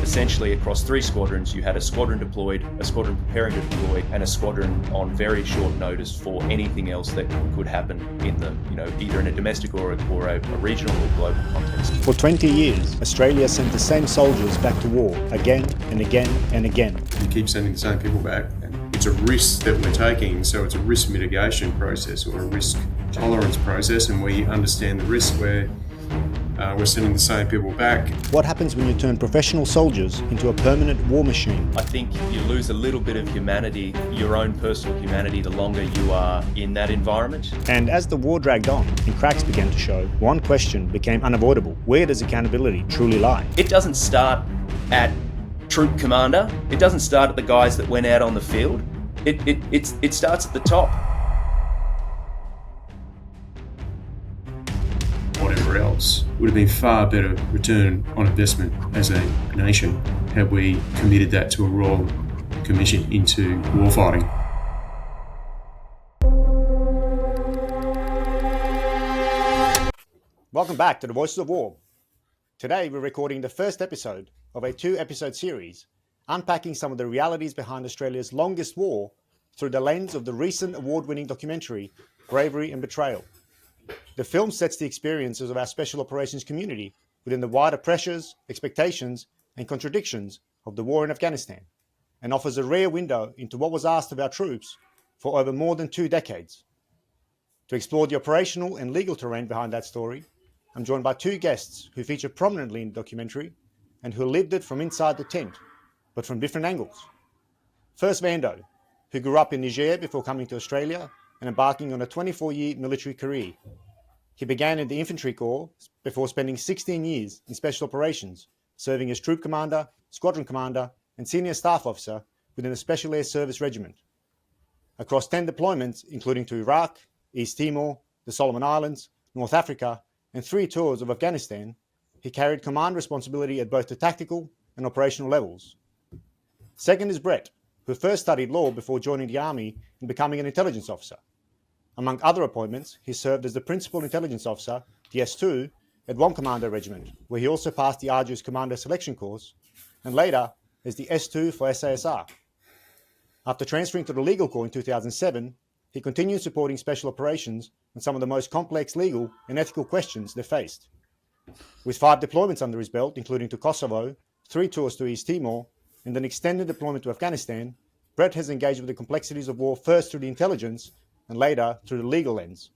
essentially across 3 squadrons, you had a squadron deployed, a squadron preparing to deploy, and a squadron on very short notice for anything else that could happen in the, either in a domestic or a regional or global context. For 20 years, Australia sent the same soldiers back to war again and again and again. You keep sending the same people back. It's a risk that we're taking, so it's a risk mitigation process or a risk tolerance process, and we understand the risk where we're sending the same people back. What happens when you turn professional soldiers into a permanent war machine? I think you lose a little bit of humanity, your own personal humanity, the longer you are in that environment. And as the war dragged on and cracks began to show, one question became unavoidable. Where does accountability truly lie? It doesn't start at troop commander. It doesn't start at the guys that went out on the field. It starts at the top. Whatever else would have been far better return on investment as a nation had we committed that to a Royal Commission into warfighting. Welcome back to the Voices of War. Today we're recording the first episode of a 2-episode series unpacking some of the realities behind Australia's longest war through the lens of the recent award-winning documentary Bravery and Betrayal. The film sets the experiences of our special operations community within the wider pressures, expectations and contradictions of the war in Afghanistan, and offers a rare window into what was asked of our troops for over more than 2 decades. To explore the operational and legal terrain behind that story, I'm joined by 2 guests who feature prominently in the documentary and who lived it from inside the tent, but from different angles. First, Vando, who grew up in Niger before coming to Australia and embarking on a 24-year military career. He began in the Infantry Corps before spending 16 years in Special Operations, serving as Troop Commander, Squadron Commander and Senior Staff Officer within the Special Air Service Regiment. Across 10 deployments, including to Iraq, East Timor, the Solomon Islands, North Africa and 3 tours of Afghanistan, he carried command responsibility at both the tactical and operational levels. Second is Brett, who first studied law before joining the Army and becoming an intelligence officer. Among other appointments, he served as the Principal Intelligence Officer, the S2, at Commando Regiment, where he also passed the arduous Commander Selection Course, and later as the S2 for SASR. After transferring to the Legal Corps in 2007, he continued supporting Special Operations on some of the most complex legal and ethical questions they faced. With 5 deployments under his belt, including to Kosovo, 3 tours to East Timor, and an extended deployment to Afghanistan, Brett has engaged with the complexities of war first through the intelligence and later through the legal lens.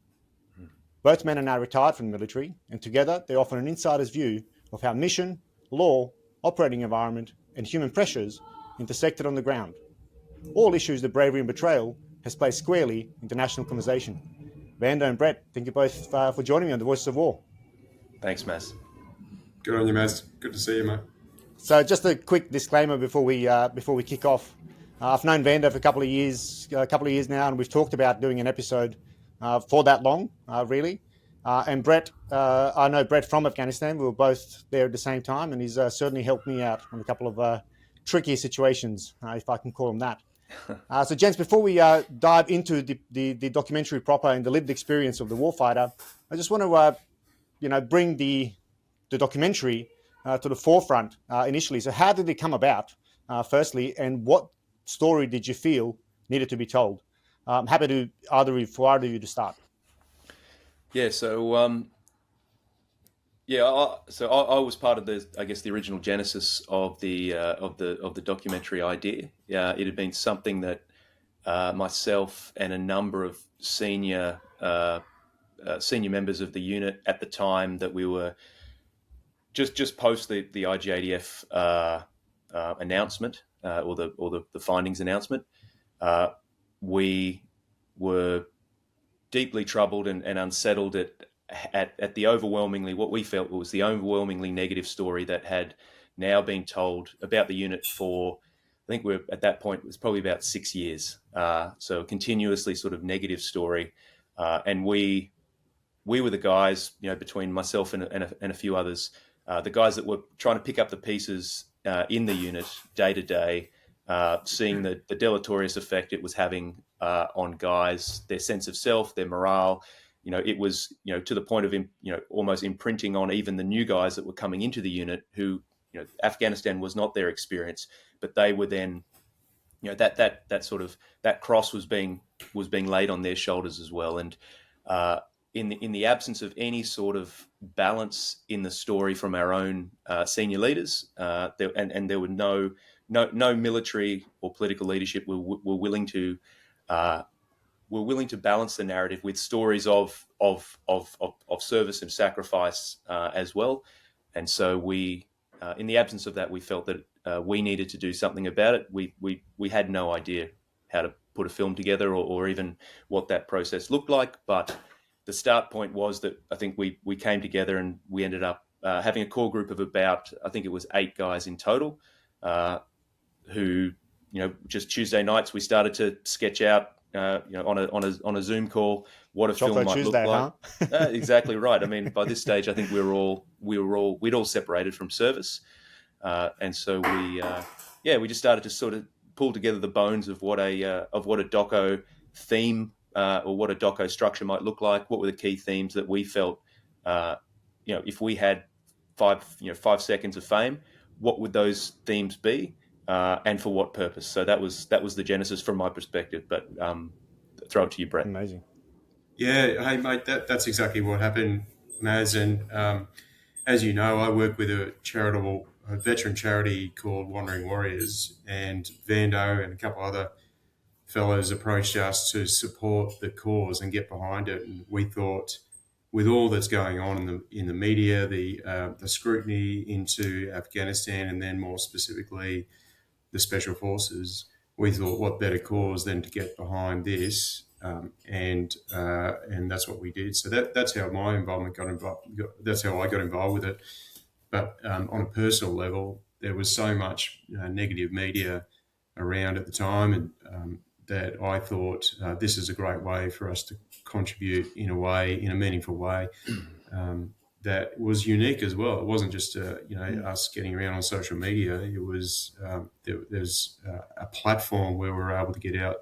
Both men are now retired from the military, and together they offer an insider's view of how mission, law, operating environment, and human pressures intersected on the ground. All issues that Bravery and Betrayal has placed squarely into national conversation. Vando and Brett, thank you both for joining me on the Voices of War. Thanks, Maz. Good on you, Maz. Good to see you, mate. So just a quick disclaimer before we kick off. I've known Vando for a couple of years now, and we've talked about doing an episode for that long, really. And Brett, I know Brett from Afghanistan. We were both there at the same time, and he's certainly helped me out on a couple of tricky situations, if I can call them that. So, gents, before we dive into the documentary proper and the lived experience of the warfighter, I just want to, bring the documentary to the forefront initially. So how did it come about, firstly, and what story did you feel needed to be told? I'm happy to either of you to start. Yeah, so I was part of the original genesis of the documentary idea. It had been something that myself and a number of senior members of the unit at the time that we were just post the IGADF announcement or the findings announcement, we were deeply troubled and unsettled at the overwhelmingly, what we felt was the overwhelmingly negative story that had now been told about the unit for, I think we're at that point, it was probably about 6 years. So a continuously sort of negative story. And we were the guys, between myself and a few others, the guys that were trying to pick up the pieces in the unit day to day, seeing the deleterious effect it was having on guys, their sense of self, their morale. It was, to the point of, almost imprinting on even the new guys that were coming into the unit who Afghanistan was not their experience, but they were then, that cross was being laid on their shoulders as well. And in the absence of any sort of balance in the story from our own senior leaders, there were no military or political leadership were willing to balance the narrative with stories of service and sacrifice as well. And so we, in the absence of that, we felt that we needed to do something about it. We had no idea how to put a film together or even what that process looked like. But the start point was that I think we came together and we ended up having a core group of about, I think it was 8 guys in total, who, just Tuesday nights we started to sketch out, on a Zoom call, what a Chocolate film might Tuesday, look like. huh? Exactly right. I mean, by this stage, I think we'd all separated from service, and so we just started to sort of pull together the bones of what a doco theme or what a doco structure might look like. What were the key themes that we felt, if we had 5 seconds of fame, what would those themes be? And for what purpose? So that was the genesis from my perspective. But throw it to you, Brett. Amazing. Yeah, hey mate, that's exactly what happened, Maz. And as you know, I work with a veteran charity called Wandering Warriors, and Vando and a couple other fellows approached us to support the cause and get behind it. And we thought, with all that's going on in the media, the scrutiny into Afghanistan, and then more specifically the Special Forces, we thought, what better cause than to get behind this, and that's what we did. So that's how my involvement got involved. That's how I got involved with it. But on a personal level, there was so much negative media around at the time, and that I thought this is a great way for us to contribute in a meaningful way. That was unique as well. It wasn't just us getting around on social media. It was there's a platform where we were able to get out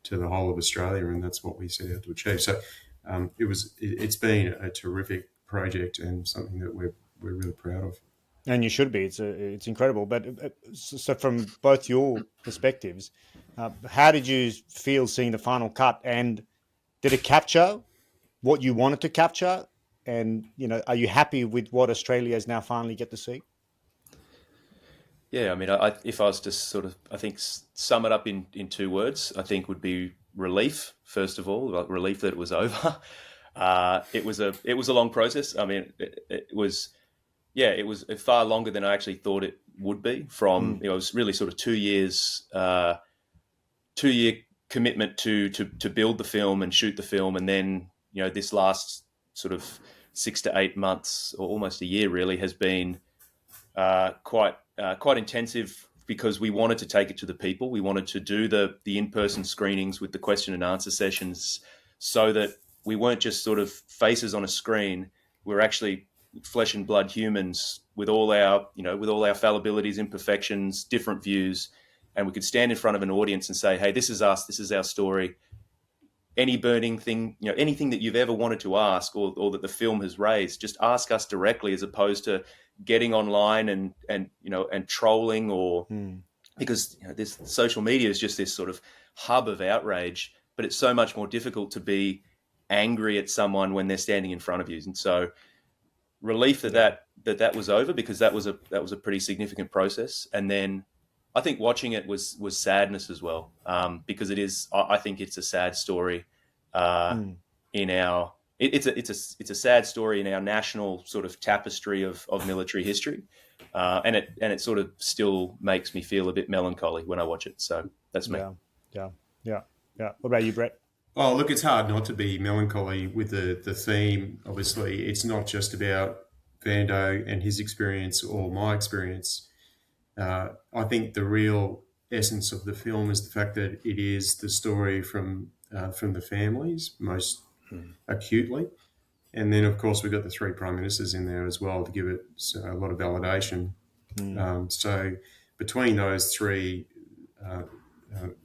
to the whole of Australia, and that's what we set out to achieve. So it's been a terrific project and something that we're really proud of. And you should be. It's incredible. But so from both your perspectives, how did you feel seeing the final cut? And did it capture what you wanted to capture? And, are you happy with what Australia's now finally get to see? Yeah, I mean, if I was to sort of, I think, sum it up in 2 words, I think would be relief. First of all, relief that it was over. It was a long process. I mean, it was far longer than I actually thought it would be. It was really sort of 2 years, 2-year commitment to build the film and shoot the film, and then this last sort of 6 to 8 months, or almost a year, really, has been quite intensive, because we wanted to take it to the people. We wanted to do the in-person screenings with the question and answer sessions, so that we weren't just sort of faces on a screen. We're actually flesh and blood humans with all our fallibilities, imperfections, different views, and we could stand in front of an audience and say, "Hey, this is us. This is our story. Any burning thing, anything that you've ever wanted to ask, or that the film has raised, just ask us directly, as opposed to getting online and trolling, or because this social media is just this sort of hub of outrage, but it's so much more difficult to be angry at someone when they're standing in front of you. And so relief that was over, because that was a pretty significant process. And then I think watching it was sadness as well, because I think it's a sad story in our. It's a sad story in our national sort of tapestry of military history, and it sort of still makes me feel a bit melancholy when I watch it. So that's me. Yeah. What about you, Brett? Oh, look, it's hard not to be melancholy with the theme. Obviously, it's not just about Vando and his experience or my experience. I think the real essence of the film is the fact that it is the story from the families most acutely. And then, of course, we've got the 3 prime ministers in there as well to give it a lot of validation. So between those 3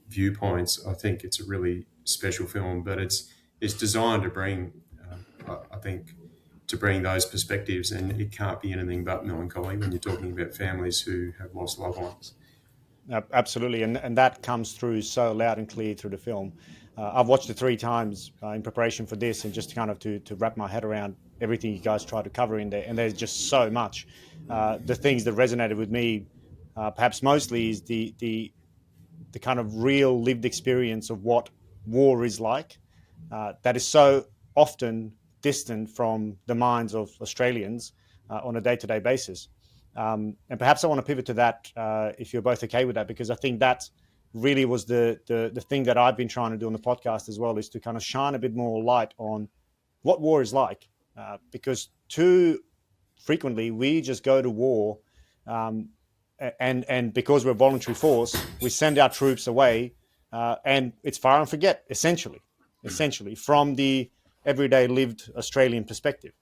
viewpoints, I think it's a really special film, but it's designed to bring, I think, to bring those perspectives, and it can't be anything but melancholy when you're talking about families who have lost loved ones. Absolutely, and that comes through so loud and clear through the film. I've watched it 3 times in preparation for this, and just kind of to wrap my head around everything you guys try to cover in there. And there's just so much. The things that resonated with me, perhaps mostly, is the kind of real lived experience of what war is like. That is so often distant from the minds of Australians on a day-to-day basis. And perhaps I want to pivot to that, if you're both okay with that, because I think that really was the thing that I've been trying to do on the podcast as well, is to kind of shine a bit more light on what war is like. Because too frequently we just go to war, and because we're a voluntary force, we send our troops away, and it's fire and forget, essentially, from the everyday lived Australian perspective.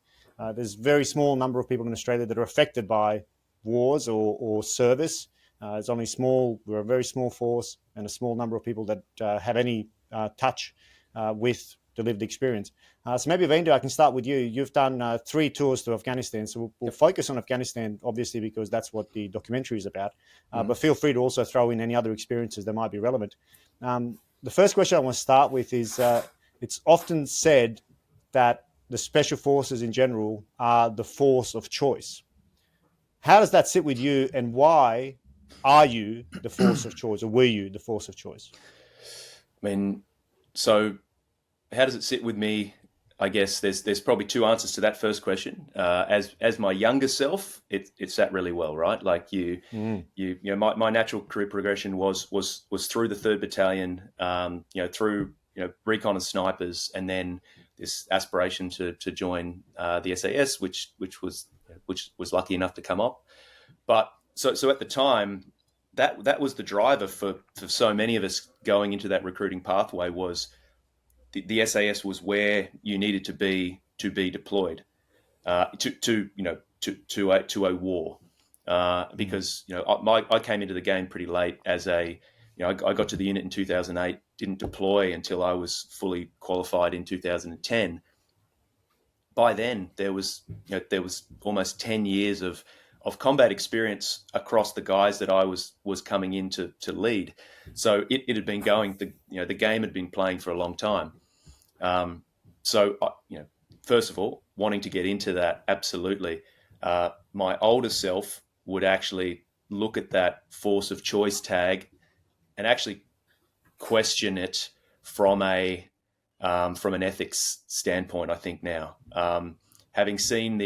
There's a very small number of people in Australia that are affected by wars or service. We're a very small force, and a small number of people that have any touch with the lived experience. So maybe, Vando, I can start with you. You've done 3 tours to Afghanistan, so we'll focus on Afghanistan, obviously, because that's what the documentary is about. But feel free to also throw in any other experiences that might be relevant. The first question I want to start with is, it's often said that the special forces in general are the force of choice. How does that sit with you, and why are you the force of choice, or were you the force of choice? I mean, so how does it sit with me? I guess there's probably 2 answers to that first question. As my younger self, it sat really well, right? Like my natural career progression was through the 3rd Battalion, through recon and snipers, and then this aspiration to join the SAS, which was lucky enough to come up. But so at the time, that was the driver for so many of us going into that recruiting pathway. Was the SAS was where you needed to be deployed to a war, because I came into the game pretty late as I got to the unit in 2008, didn't deploy until I was fully qualified in 2010. By then, there was almost 10 years of combat experience across the guys that I was coming in to lead. So it had been going, the game had been playing for a long time. First of all, wanting to get into that, absolutely. My older self would actually look at that force of choice tag and actually question it from an ethics standpoint, I think now. Having seen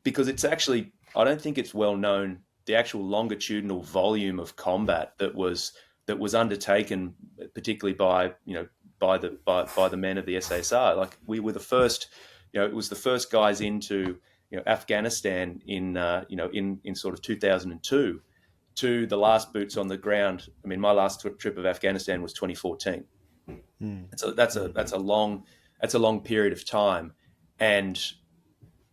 because it's actually, I don't think it's well known, the actual longitudinal volume of combat that was undertaken, particularly by the men of the SASR. Like, we were the first, it was the first guys into Afghanistan in sort of 2002 to the last boots on the ground. I mean, my last trip of Afghanistan was 2014. So that's a long period of time, and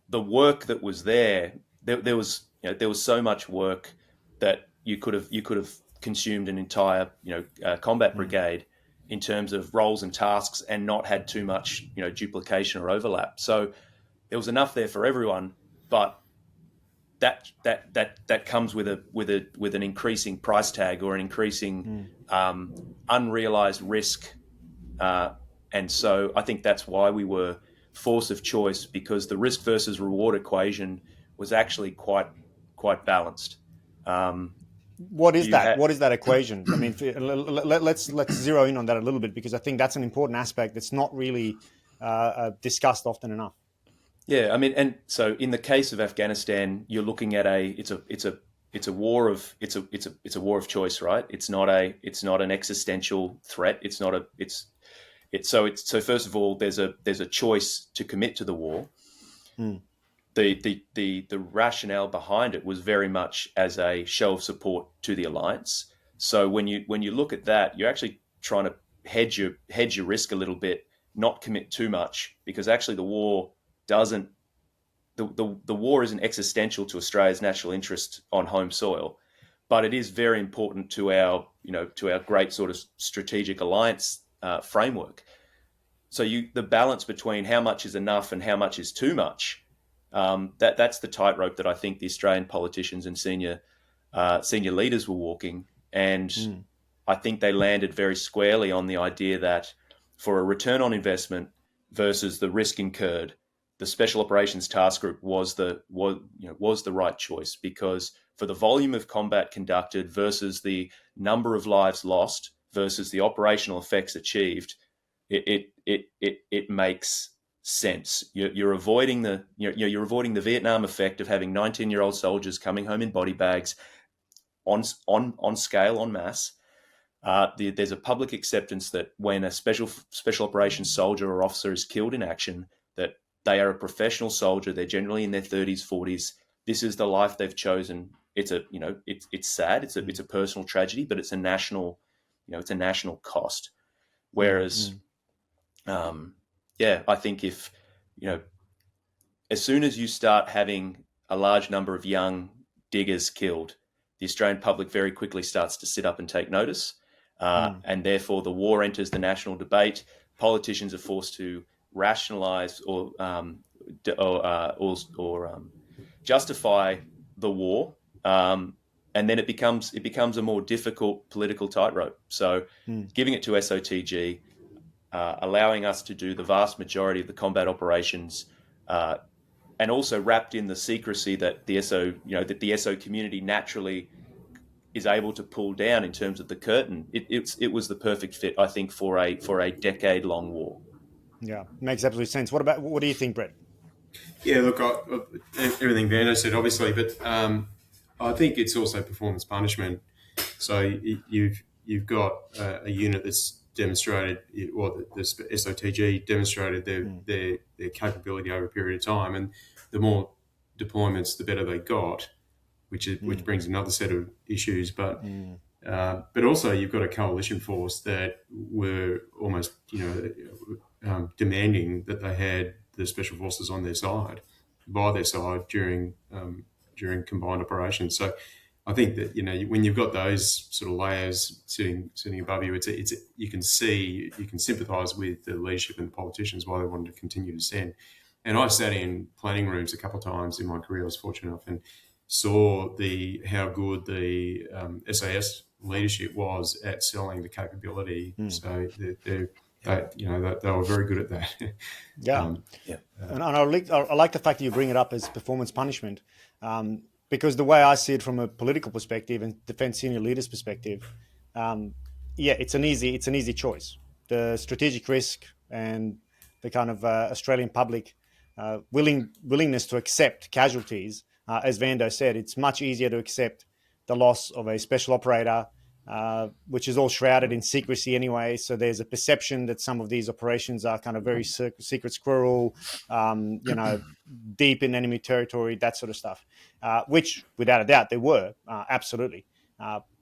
the work that was there was so much work that you could have consumed an entire combat brigade in terms of roles and tasks, and not had too much duplication or overlap. So there was enough there for everyone, but that comes with an increasing price tag, or an increasing unrealized risk. And so I think that's why we were force of choice, because the risk versus reward equation was actually quite balanced. What is that? What is that equation? I mean, let's zero in on that a little bit, because I think that's an important aspect that's not really discussed often enough. Yeah, I mean, and so in the case of Afghanistan, you're looking at it's a war of choice, right? It's not an existential threat. So first of all, there's a choice to commit to the war. The rationale behind it was very much as a show of support to the alliance. So when you look at that, you're actually trying to hedge your risk a little bit, not commit too much, because actually the war isn't existential to Australia's national interest on home soil, but it is very important to our great sort of strategic alliance framework. the balance between how much is enough and how much is too much, that's the tightrope that I think the Australian politicians and senior leaders were walking. And I think they landed very squarely on the idea that for a return on investment versus the risk incurred, the Special Operations Task Group was the right choice, because for the volume of combat conducted versus the number of lives lost versus the operational effects achieved, it makes sense. You're avoiding the Vietnam effect of having 19-year-old soldiers coming home in body bags on scale, en masse. There's a public acceptance that when a special operations soldier or officer is killed in action, that they are a professional soldier. They're generally in their 30s, 40s. This is the life they've chosen. It's sad. It's a personal tragedy, but it's a national cost. Whereas, I think if, as soon as you start having a large number of young diggers killed, the Australian public very quickly starts to sit up and take notice. And therefore the war enters the national debate. Politicians are forced to rationalise or justify the war, and then it becomes a more difficult political tightrope. So, giving it to SOTG, allowing us to do the vast majority of the combat operations, and also wrapped in the secrecy that the SO community naturally is able to pull down in terms of the curtain. It was the perfect fit, I think, for a decade-long war. Yeah, makes absolute sense. What do you think, Brett? Yeah, look, everything Vando said, obviously, but I think it's also performance punishment. So you've got a unit that's demonstrated, or the SOTG demonstrated their capability over a period of time, and the more deployments, the better they got, which brings another set of issues. But also you've got a coalition force that were almost demanding that they had the special forces on their side, by their side during combined operations. So I think that when you've got those sort of layers sitting above you, you can sympathise with the leadership and the politicians why they wanted to continue to send. And I sat in planning rooms a couple of times in my career. I was fortunate enough and saw how good the SAS leadership was at selling the capability. So they were very good at that. And I like the fact that you bring it up as performance punishment, because the way I see it from a political perspective and defence senior leaders' perspective, it's an easy choice. The strategic risk and the kind of Australian public willingness to accept casualties, as Vando said, it's much easier to accept the loss of a special operator, which is all shrouded in secrecy anyway. So there's a perception that some of these operations are kind of very secret squirrel, deep in enemy territory, that sort of stuff, which without a doubt they were, absolutely.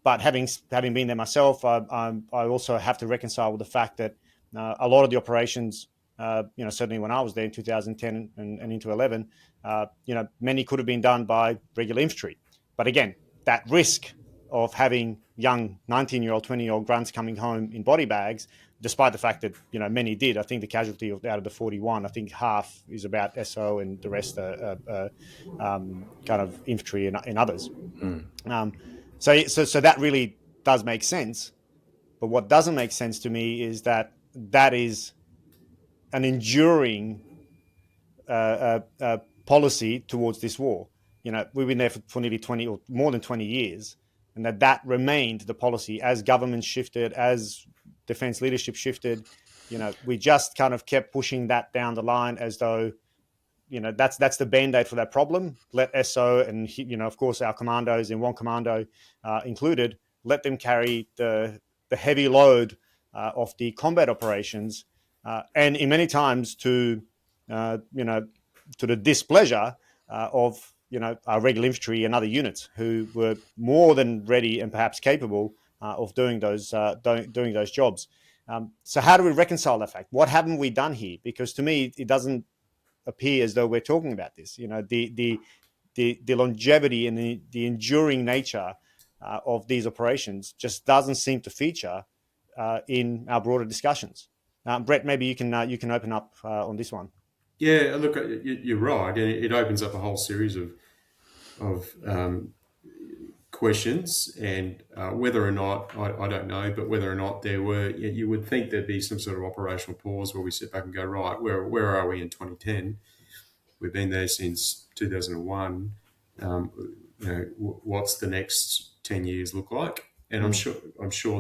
But having been there myself, I also have to reconcile with the fact that a lot of the operations, certainly when I was there in 2010 and into 11, many could have been done by regular infantry. But again, that risk of having young 19-year-old, 20-year-old grunts coming home in body bags, despite the fact that, many did. I think the casualty out of the 41, I think half is about SO and the rest are kind of infantry and others. So that really does make sense. But what doesn't make sense to me is that is an enduring policy towards this war. We've been there for nearly 20 or more than 20 years, and that remained the policy as governments shifted, as defence leadership shifted. We just kind of kept pushing that down the line as though, that's the band-aid for that problem. Let SO and, of course, our commandos and one commando included, let them carry the heavy load of the combat operations, and in many times to the displeasure of our regular infantry and other units who were more than ready and perhaps capable of doing those jobs. So how do we reconcile that fact? What haven't we done here? Because to me, it doesn't appear as though we're talking about this. The longevity and the enduring nature of these operations just doesn't seem to feature in our broader discussions. Brett, maybe you can open up on this one. Yeah, look, you're right, and it opens up a whole series of questions, and whether or not I don't know, but whether or not there were, you would think there'd be some sort of operational pause where we sit back and go, right, where are we in 2010? We've been there since 2001. What's the next 10 years look like? And I'm sure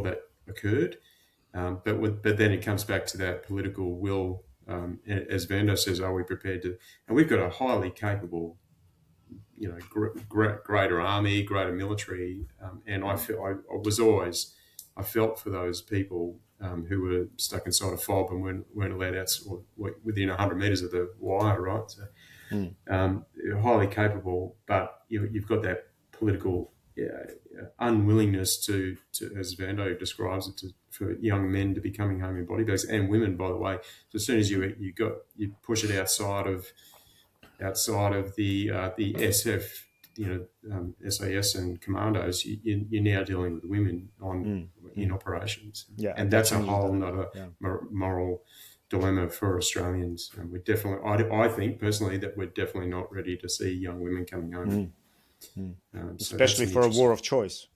that occurred, but then it comes back to that political will. As Vando says, are we prepared to? And we've got a highly capable, greater army, greater military, and I felt for those people who were stuck inside a fob and weren't allowed out or within 100 metres of the wire, right? So, highly capable, but you've got that political unwillingness to, as Vando describes it, for young men to be coming home in body bags, and women, by the way. So as soon as you push it outside of the SF, SAS and commandos, you're now dealing with women in operations, and that's a whole nother moral dilemma for Australians. And we're definitely, I think personally, that we're definitely not ready to see young women coming home. Especially for a war of choice,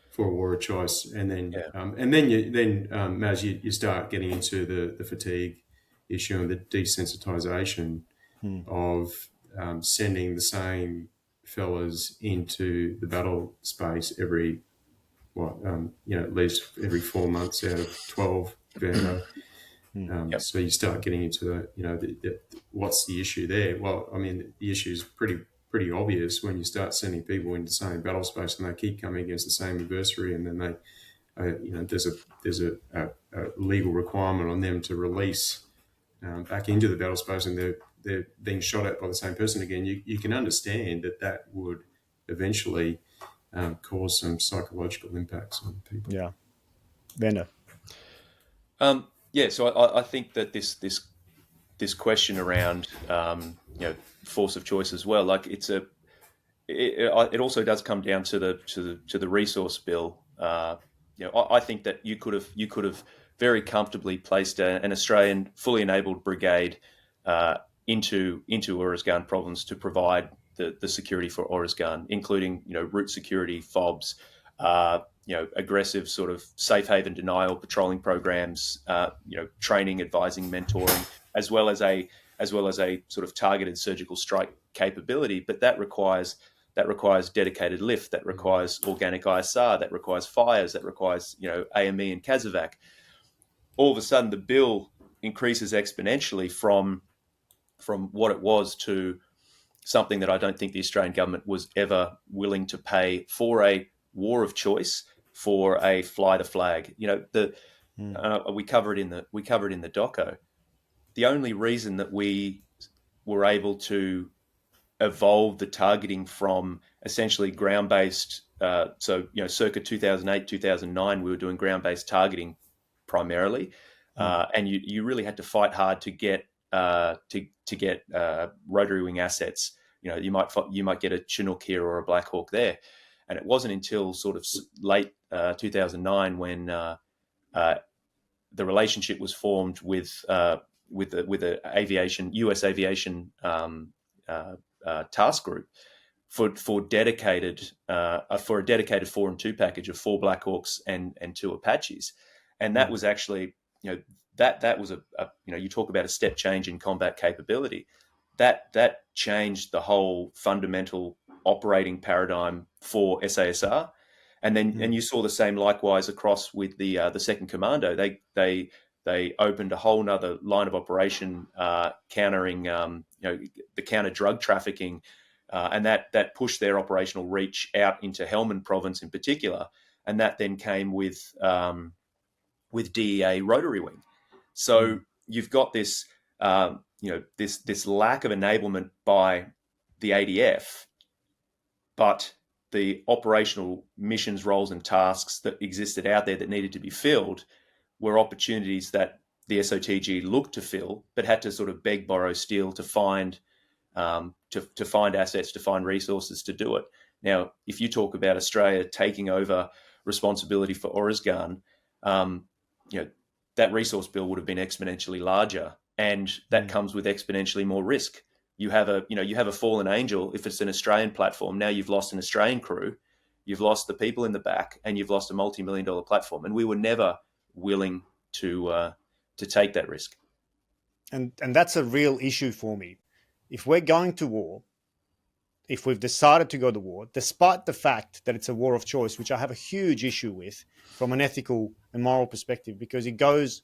for a war of choice, and then Maz, you start getting into the fatigue issue and the desensitization of sending the same fellas into the battle space every at least every 4 months out of 12. So you start getting into what's the issue there? Well, I mean, the issue is pretty obvious when you start sending people into the same battle space and they keep coming against the same adversary, and then they, there's a legal requirement on them to release back into the battle space, and they're being shot at by the same person again. You can understand that would eventually cause some psychological impacts on people. Yeah, Vando. So I think that this question around force of choice as well, like it also does come down to the resource bill. I think that you could have very comfortably placed an Australian fully enabled brigade into Uruzgan province to provide the security for Uruzgan, including route security, FOBs, aggressive sort of safe haven denial, patrolling programs, training, advising, mentoring, as well as a sort of targeted surgical strike capability. But that requires dedicated lift, that requires organic ISR, that requires fires, that requires AME and Kazovac. All of a sudden, the bill increases exponentially from what it was to something that I don't think the Australian government was ever willing to pay for a war of choice, for a fly the flag. We cover it in the doco. The only reason that we were able to evolve the targeting from essentially ground-based, circa 2008, 2009, we were doing ground-based targeting primarily, and you really had to fight hard to get rotary wing assets. You might get a Chinook here or a Black Hawk there, and it wasn't until sort of late 2009 when the relationship was formed with the US aviation task group for a dedicated 4-and-2 package of 4 Black Hawks and 2 Apaches, and that was actually that was you talk about a step change in combat capability. That changed the whole fundamental operating paradigm for SASR, and then and you saw the same likewise across with the 2nd Commando. They opened a whole nother line of operation, countering the counter drug trafficking, and that pushed their operational reach out into Helmand province in particular, and that then came with DEA rotary wing. So you've got this this lack of enablement by the ADF, but the operational missions, roles, and tasks that existed out there that needed to be filled were opportunities that the SOTG looked to fill, but had to sort of beg, borrow, steal to find assets, to find resources to do it. Now, if you talk about Australia taking over responsibility for Uruzgan, that resource bill would have been exponentially larger, and that comes with exponentially more risk. You have a fallen angel. If it's an Australian platform, now you've lost an Australian crew, you've lost the people in the back, and you've lost a multi-million-dollar platform. And we were never willing to take that risk. And that's a real issue for me. If we're going to war, if we've decided to go to war, despite the fact that it's a war of choice, which I have a huge issue with from an ethical and moral perspective, because it goes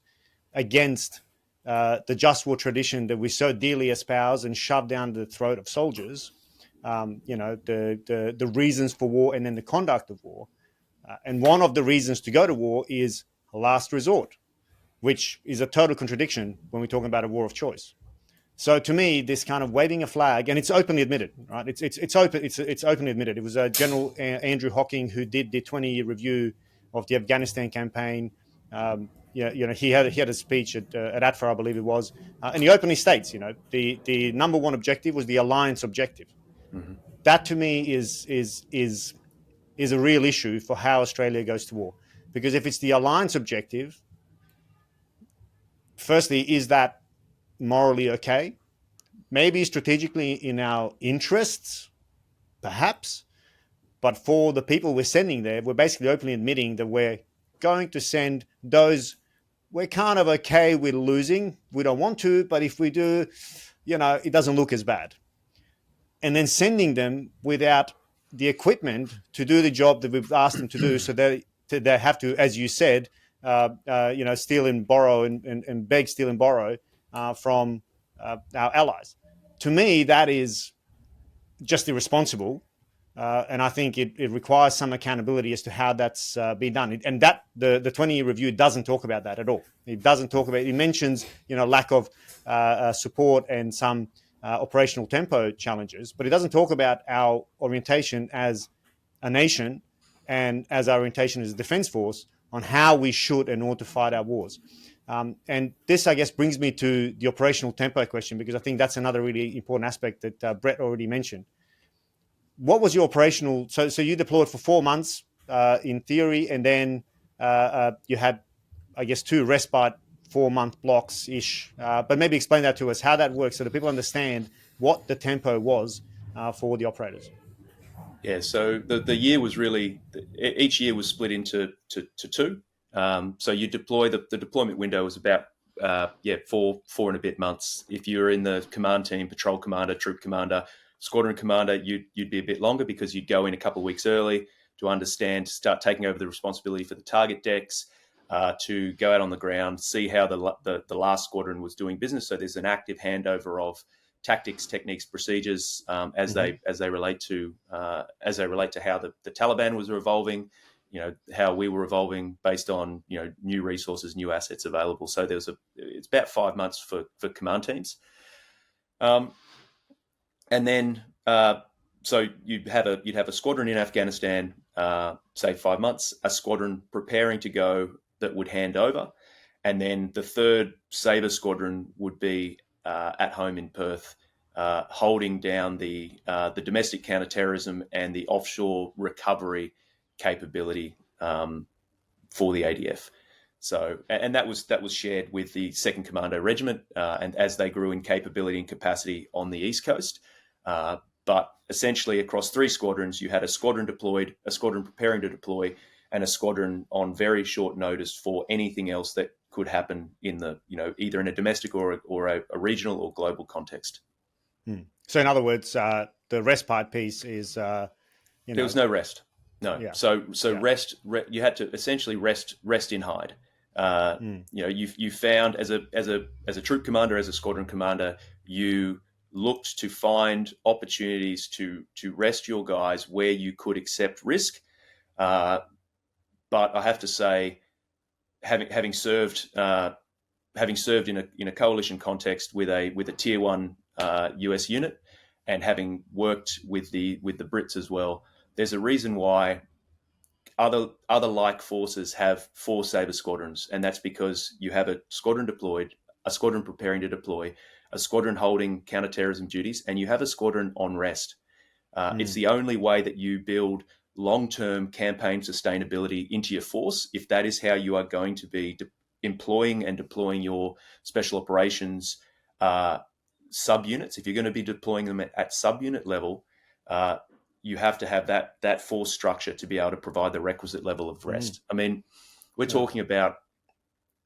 against the just war tradition that we so dearly espouse and shove down the throat of soldiers, the reasons for war and then the conduct of war. And one of the reasons to go to war is a last resort, which is a total contradiction when we're talking about a war of choice. So to me, this kind of waving a flag, and it's openly admitted, right? It's openly admitted. It was General Andrew Hocking who did the 20-year review of the Afghanistan campaign. He had a speech at ATFA, I believe it was, and he openly states, the number one objective was the alliance objective. Mm-hmm. That to me is a real issue for how Australia goes to war, because if it's the alliance objective, firstly, is that morally okay? Maybe strategically in our interests, perhaps, but for the people we're sending there, we're basically openly admitting that we're going to send those we're kind of okay with losing. We don't want to, but if we do, it doesn't look as bad. And then sending them without the equipment to do the job that we've asked them to do, so they have to, as you said, steal and borrow and beg, steal and borrow from our allies. To me, that is just irresponsible. And I think it requires some accountability as to how that's been done. And that the 20-year review doesn't talk about that at all. It doesn't talk about it. It mentions, lack of support and some operational tempo challenges, but it doesn't talk about our orientation as a nation and as our orientation as a defense force on how we should and ought to fight our wars. And this, I guess, brings me to the operational tempo question, because I think that's another really important aspect that Brett already mentioned. What was your operational? So you deployed for 4 months in theory, and then you had, I guess, 2 respite 4-month blocks ish. But maybe explain that to us, how that works, so that people understand what the tempo was for the operators. Yeah, so the year was really, each year was split into two. So you deploy, the deployment window was about 4 and a bit months. If you're in the command team, patrol commander, troop commander, squadron commander, you'd be a bit longer, because you'd go in a couple of weeks early to understand, start taking over the responsibility for the target decks, to go out on the ground, see how the last squadron was doing business. So there's an active handover of tactics, techniques, procedures as they relate to how the Taliban was evolving, how we were evolving based on new resources, new assets available. So it's about 5 months for command teams. And then, so you'd have a squadron in Afghanistan, say 5 months, a squadron preparing to go that would hand over, and then the third Sabre squadron would be at home in Perth, holding down the domestic counterterrorism and the offshore recovery capability for the ADF. So, and that was shared with the 2nd Commando Regiment, and as they grew in capability and capacity on the East Coast. But essentially across 3 squadrons, you had a squadron deployed, a squadron preparing to deploy, and a squadron on very short notice for anything else that could happen in the, either in a domestic or a regional or global context. So in other words, the respite piece is, there was no rest. No. Yeah. So yeah. Rest, you had to essentially rest in hide. You found as a troop commander, as a squadron commander, you looked to find opportunities to rest your guys where you could accept risk. But I have to say, having served in a coalition context with a tier 1 US unit, and having worked with the Brits as well, there's a reason why other like forces have 4 Sabre squadrons, and that's because you have a squadron deployed, a squadron preparing to deploy, a squadron holding counterterrorism duties, and you have a squadron on rest. It's the only way that you build long-term campaign sustainability into your force, if that is how you are going to be employing and deploying your special operations subunits, if you're going to be deploying them at subunit level, you have to have that force structure to be able to provide the requisite level of rest. I mean, we're talking about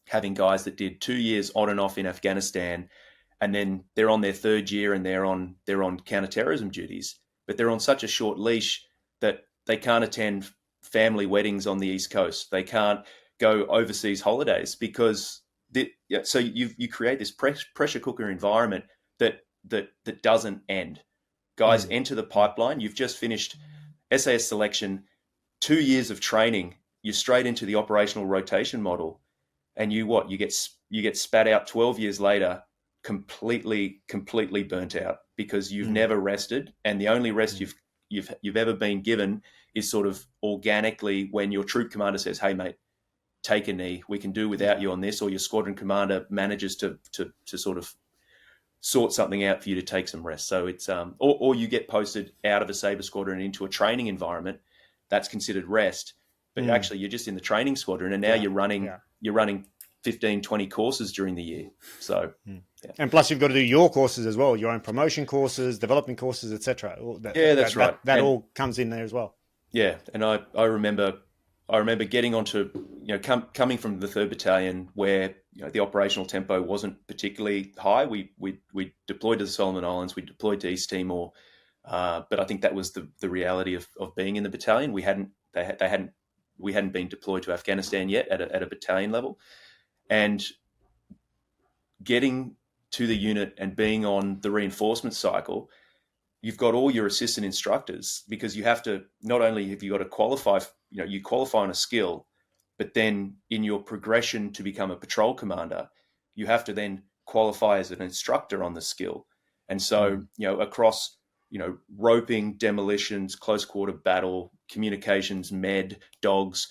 having guys that did 2 years on and off in Afghanistan, and then they're on their third year and they're on counterterrorism duties, but they're on such a short leash that they can't attend family weddings on the East Coast. They can't go overseas holidays because so you create this pressure cooker environment that doesn't end. Guys enter the pipeline. You've just finished SAS selection, 2 years of training. You're straight into the operational rotation model, and you get spat out 12 years later, completely burnt out because you've never rested, and the only rest you've ever been given is sort of organically when your troop commander says, "Hey mate, take a knee. We can do without you on this," or your squadron commander manages to sort of sort something out for you to take some rest. So it's or you get posted out of a Sabre squadron into a training environment that's considered rest, but actually you're just in the training squadron, and now you're running 15, 20 courses during the year. So and plus you've got to do your courses as well, your own promotion courses, development courses, etc. That's right. That all comes in there as well. Yeah, and I remember getting onto, coming from the 3rd Battalion where the operational tempo wasn't particularly high. We deployed to the Solomon Islands, we deployed to East Timor, but I think that was the reality of being in the battalion. We hadn't been deployed to Afghanistan yet at a battalion level, and getting to the unit and being on the reinforcement cycle, you've got all your assistant instructors, because you have to, not only have you got to qualify, you qualify on a skill, but then in your progression to become a patrol commander, you have to then qualify as an instructor on the skill. And so, across, roping, demolitions, close quarter battle, communications, med, dogs,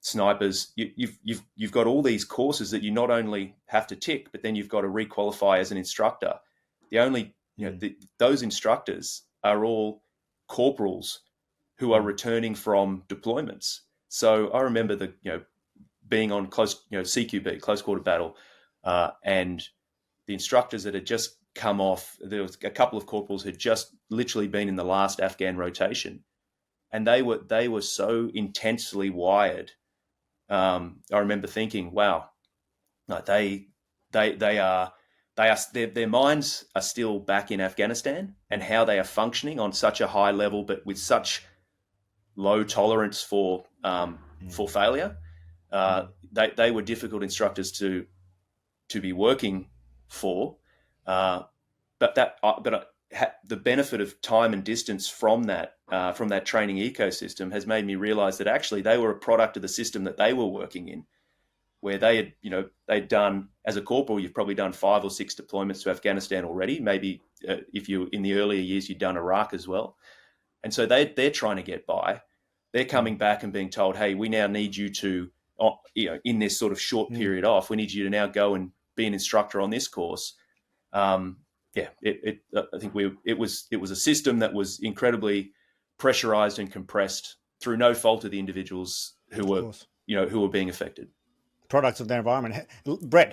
snipers, you've got all these courses that you not only have to tick, but then you've got to requalify as an instructor. The only those instructors are all corporals who are returning from deployments. So I remember being on close, CQB, close quarter battle, and the instructors that had just come off, there was a couple of corporals who had just literally been in the last Afghan rotation, and they were so intensely wired. I remember thinking, wow, no, their minds are still back in Afghanistan, and how they are functioning on such a high level, but with such low tolerance for failure. They were difficult instructors to be working for, but the benefit of time and distance from that training ecosystem has made me realize that actually they were a product of the system that they were working in, where they'd done, as a corporal, you've probably done 5 or 6 deployments to Afghanistan already. Maybe if you in the earlier years, you'd done Iraq as well. And so they're trying to get by. They're coming back and being told, hey, we now need you to, in this sort of short period off, we need you to now go and be an instructor on this course. I think it was a system that was incredibly pressurized and compressed through no fault of the individuals who were being affected. Products of their environment. Brett,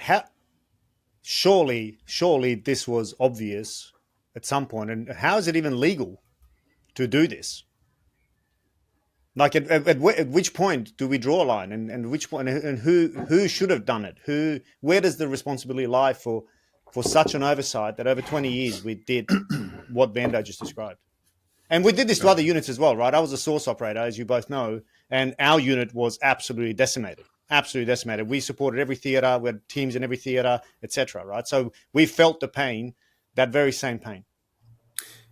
surely this was obvious at some point, and how is it even legal to do this? Like at which point do we draw a line, and which point, and who should have done it? Where does the responsibility lie for such an oversight that over 20 years we did what Vando just described? And we did this to other units as well, right? I was a source operator, as you both know, and our unit was absolutely decimated. We supported every theatre, we had teams in every theatre, etc. Right? So we felt the pain, that very same pain.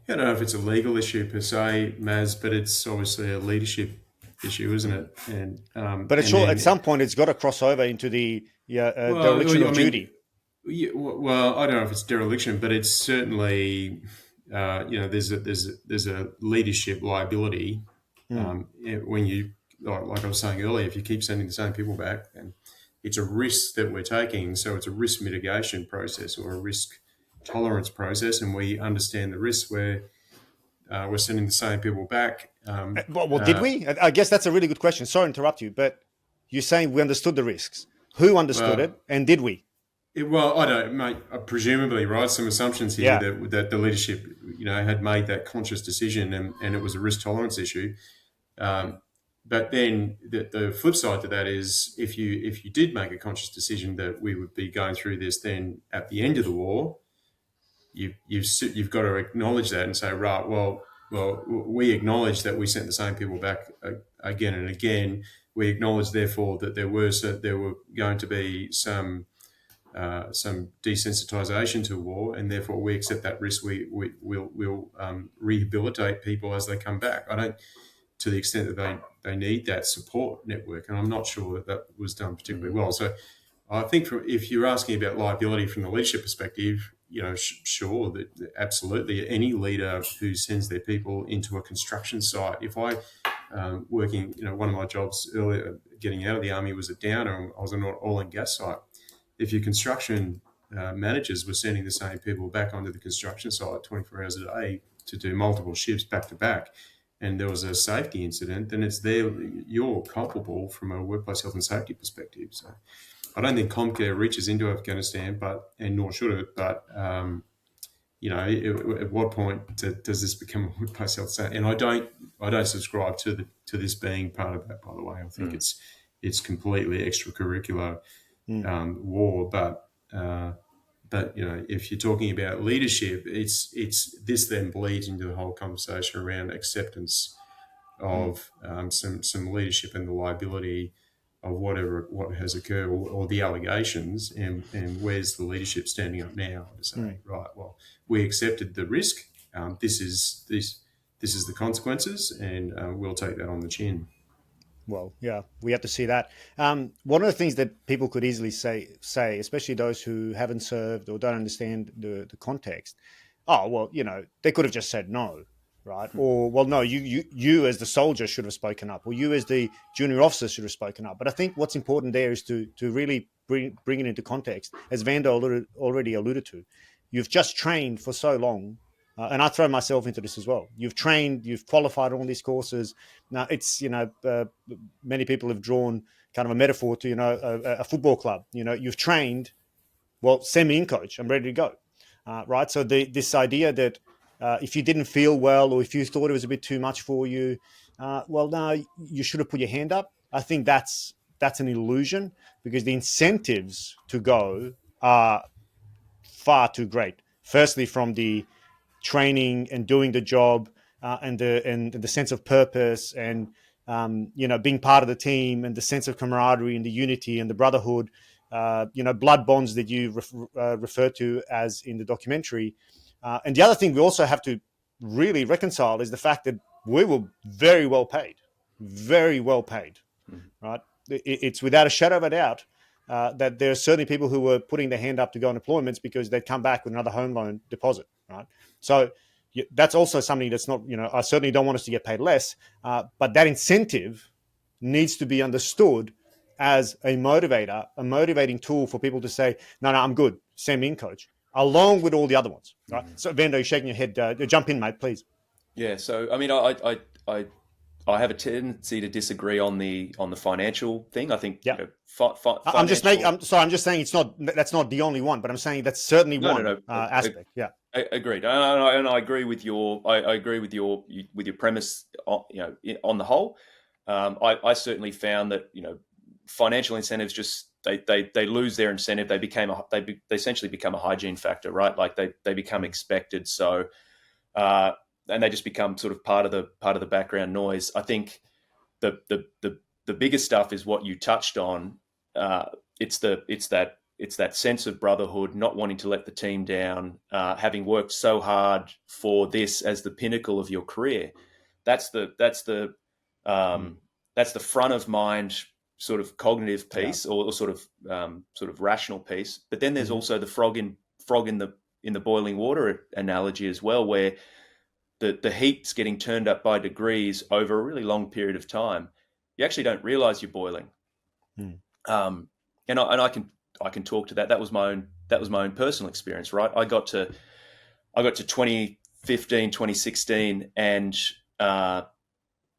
I don't know if it's a legal issue per se, Maz, but it's obviously a leadership issue, isn't it? And but at some point it's got to cross over into the dereliction of duty. Well, I don't know if it's dereliction, but it's certainly there's a leadership liability when you, like I was saying earlier, if you keep sending the same people back, and it's a risk that we're taking. So it's a risk mitigation process or a risk tolerance process, and we understand the risk where we're sending the same people back. Did we? I guess that's a really good question. Sorry to interrupt you, but you're saying we understood the risks. Who understood Well, it, and did we? well, I don't, mate. Presumably, right? Some assumptions here Yeah. that the leadership, had made that conscious decision, and it was a risk tolerance issue. But then the flip side to that is, if you did make a conscious decision that we would be going through this, then at the end of the war, you've got to acknowledge that and say, right, well, we acknowledge that we sent the same people back again and again. We acknowledge, therefore, that there were going to be some desensitization to war, and therefore we accept that risk. We'll rehabilitate people as they come back. I don't, to the extent that they need that support network, and I'm not sure that was done particularly well. So I think if you're asking about liability from the leadership perspective, sure, that absolutely any leader who sends their people into a construction site. If I working, one of my jobs earlier, getting out of the army, was at Downer, and I was on an oil and gas site. If your construction managers were sending the same people back onto the construction site 24 hours a day to do multiple shifts back to back, and there was a safety incident, then you're culpable from a workplace health and safety perspective. So I don't think Comcare reaches into Afghanistan, and nor should it. But at what point does this become a workplace health safety? And I don't subscribe to this being part of that. By the way, I think it's completely extracurricular war. But if you're talking about leadership, it's this then bleeds into the whole conversation around acceptance of some leadership and the liability of what has occurred, or the allegations, and where's the leadership standing up now to say, right, well, we accepted the risk. This is the consequences, and we'll take that on the chin. Well, yeah, we have to see that. One of the things that people could easily say, especially those who haven't served or don't understand the context, they could have just said no, right? Or, well, no, you as the soldier should have spoken up, or you as the junior officer should have spoken up. But I think what's important there is to really bring it into context, as Vando already alluded to. You've just trained for so long. And I throw myself into this as well. You've trained, you've qualified all these courses. Now it's, many people have drawn kind of a metaphor to, a football club. You've trained, well, send me in, coach. I'm ready to go. Right. So this idea that if you didn't feel well, or if you thought it was a bit too much for you, no, you should have put your hand up. I think that's an illusion, because the incentives to go are far too great. Firstly, from the training and doing the job, and the sense of purpose, and being part of the team, and the sense of camaraderie and the unity and the brotherhood, blood bonds that you refer to as in the documentary. And the other thing we also have to really reconcile is the fact that we were very well paid, right? It's without a shadow of a doubt that there are certainly people who were putting their hand up to go on deployments because they'd come back with another home loan deposit, right? So that's also something that's not, I certainly don't want us to get paid less, but that incentive needs to be understood as a motivator, a motivating tool for people to say, no, I'm good, send me in, coach, along with all the other ones, right? So Vando, you're shaking your head. Jump in, mate, please. Yeah. So, I mean, I have a tendency to disagree on the financial thing. I think, yeah. I'm just saying that's not the only one, but I'm saying that's certainly one aspect. Yeah. Agreed, and I agree with your. I agree with your premise. On the whole, I certainly found that financial incentives just they lose their incentive. They essentially become a hygiene factor, right? Like they become expected. So, and they just become sort of part of the background noise. I think the biggest stuff is what you touched on. It's that sense of brotherhood, not wanting to let the team down, having worked so hard for this as the pinnacle of your career. That's the front of mind sort of cognitive piece, or sort of rational piece. But then there's also the frog in the boiling water analogy as well, where the heat's getting turned up by degrees over a really long period of time. You actually don't realize you're boiling. And I can talk to that. That was my own personal experience, right? I got to 2015, 2016 and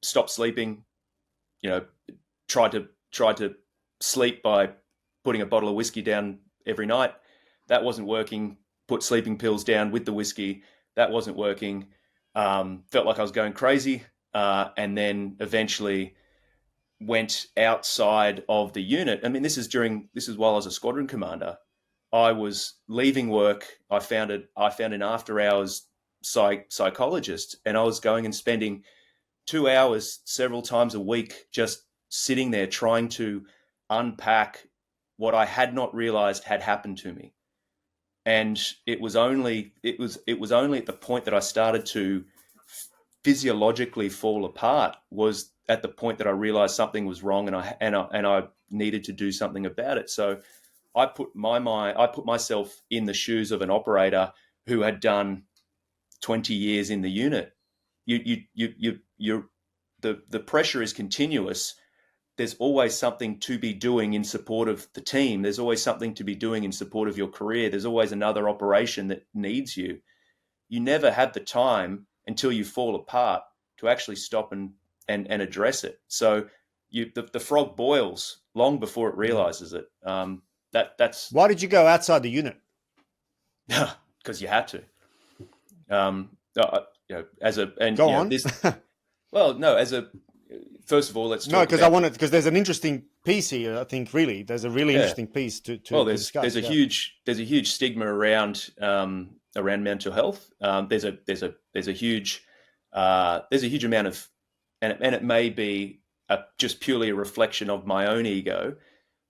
stopped sleeping, tried to sleep by putting a bottle of whiskey down every night. That wasn't working. Put sleeping pills down with the whiskey. That wasn't working. Felt like I was going crazy. And then eventually went outside of the unit. I mean, this is while I was a squadron commander. I was leaving work. I found an after hours psychologist, and I was going and spending 2 hours several times a week just sitting there trying to unpack what I had not realized had happened to me. And it was only at the point that I started to physiologically fall apart was at the point that I realized something was wrong, and I needed to do something about it. So I put myself in the shoes of an operator who had done 20 years in the unit. The pressure is continuous. There's always something to be doing in support of the team. There's always something to be doing in support of your career. There's always another operation that needs you. You never have the time until you fall apart to actually stop and address it. So the frog boils long before it realizes it. That's Why did you go outside the unit? because you had to. First of all, let's talk because there's an interesting piece here. I think there's a really interesting piece to discuss. There's a huge stigma around mental health. There's a huge amount of, and it may be just purely a reflection of my own ego,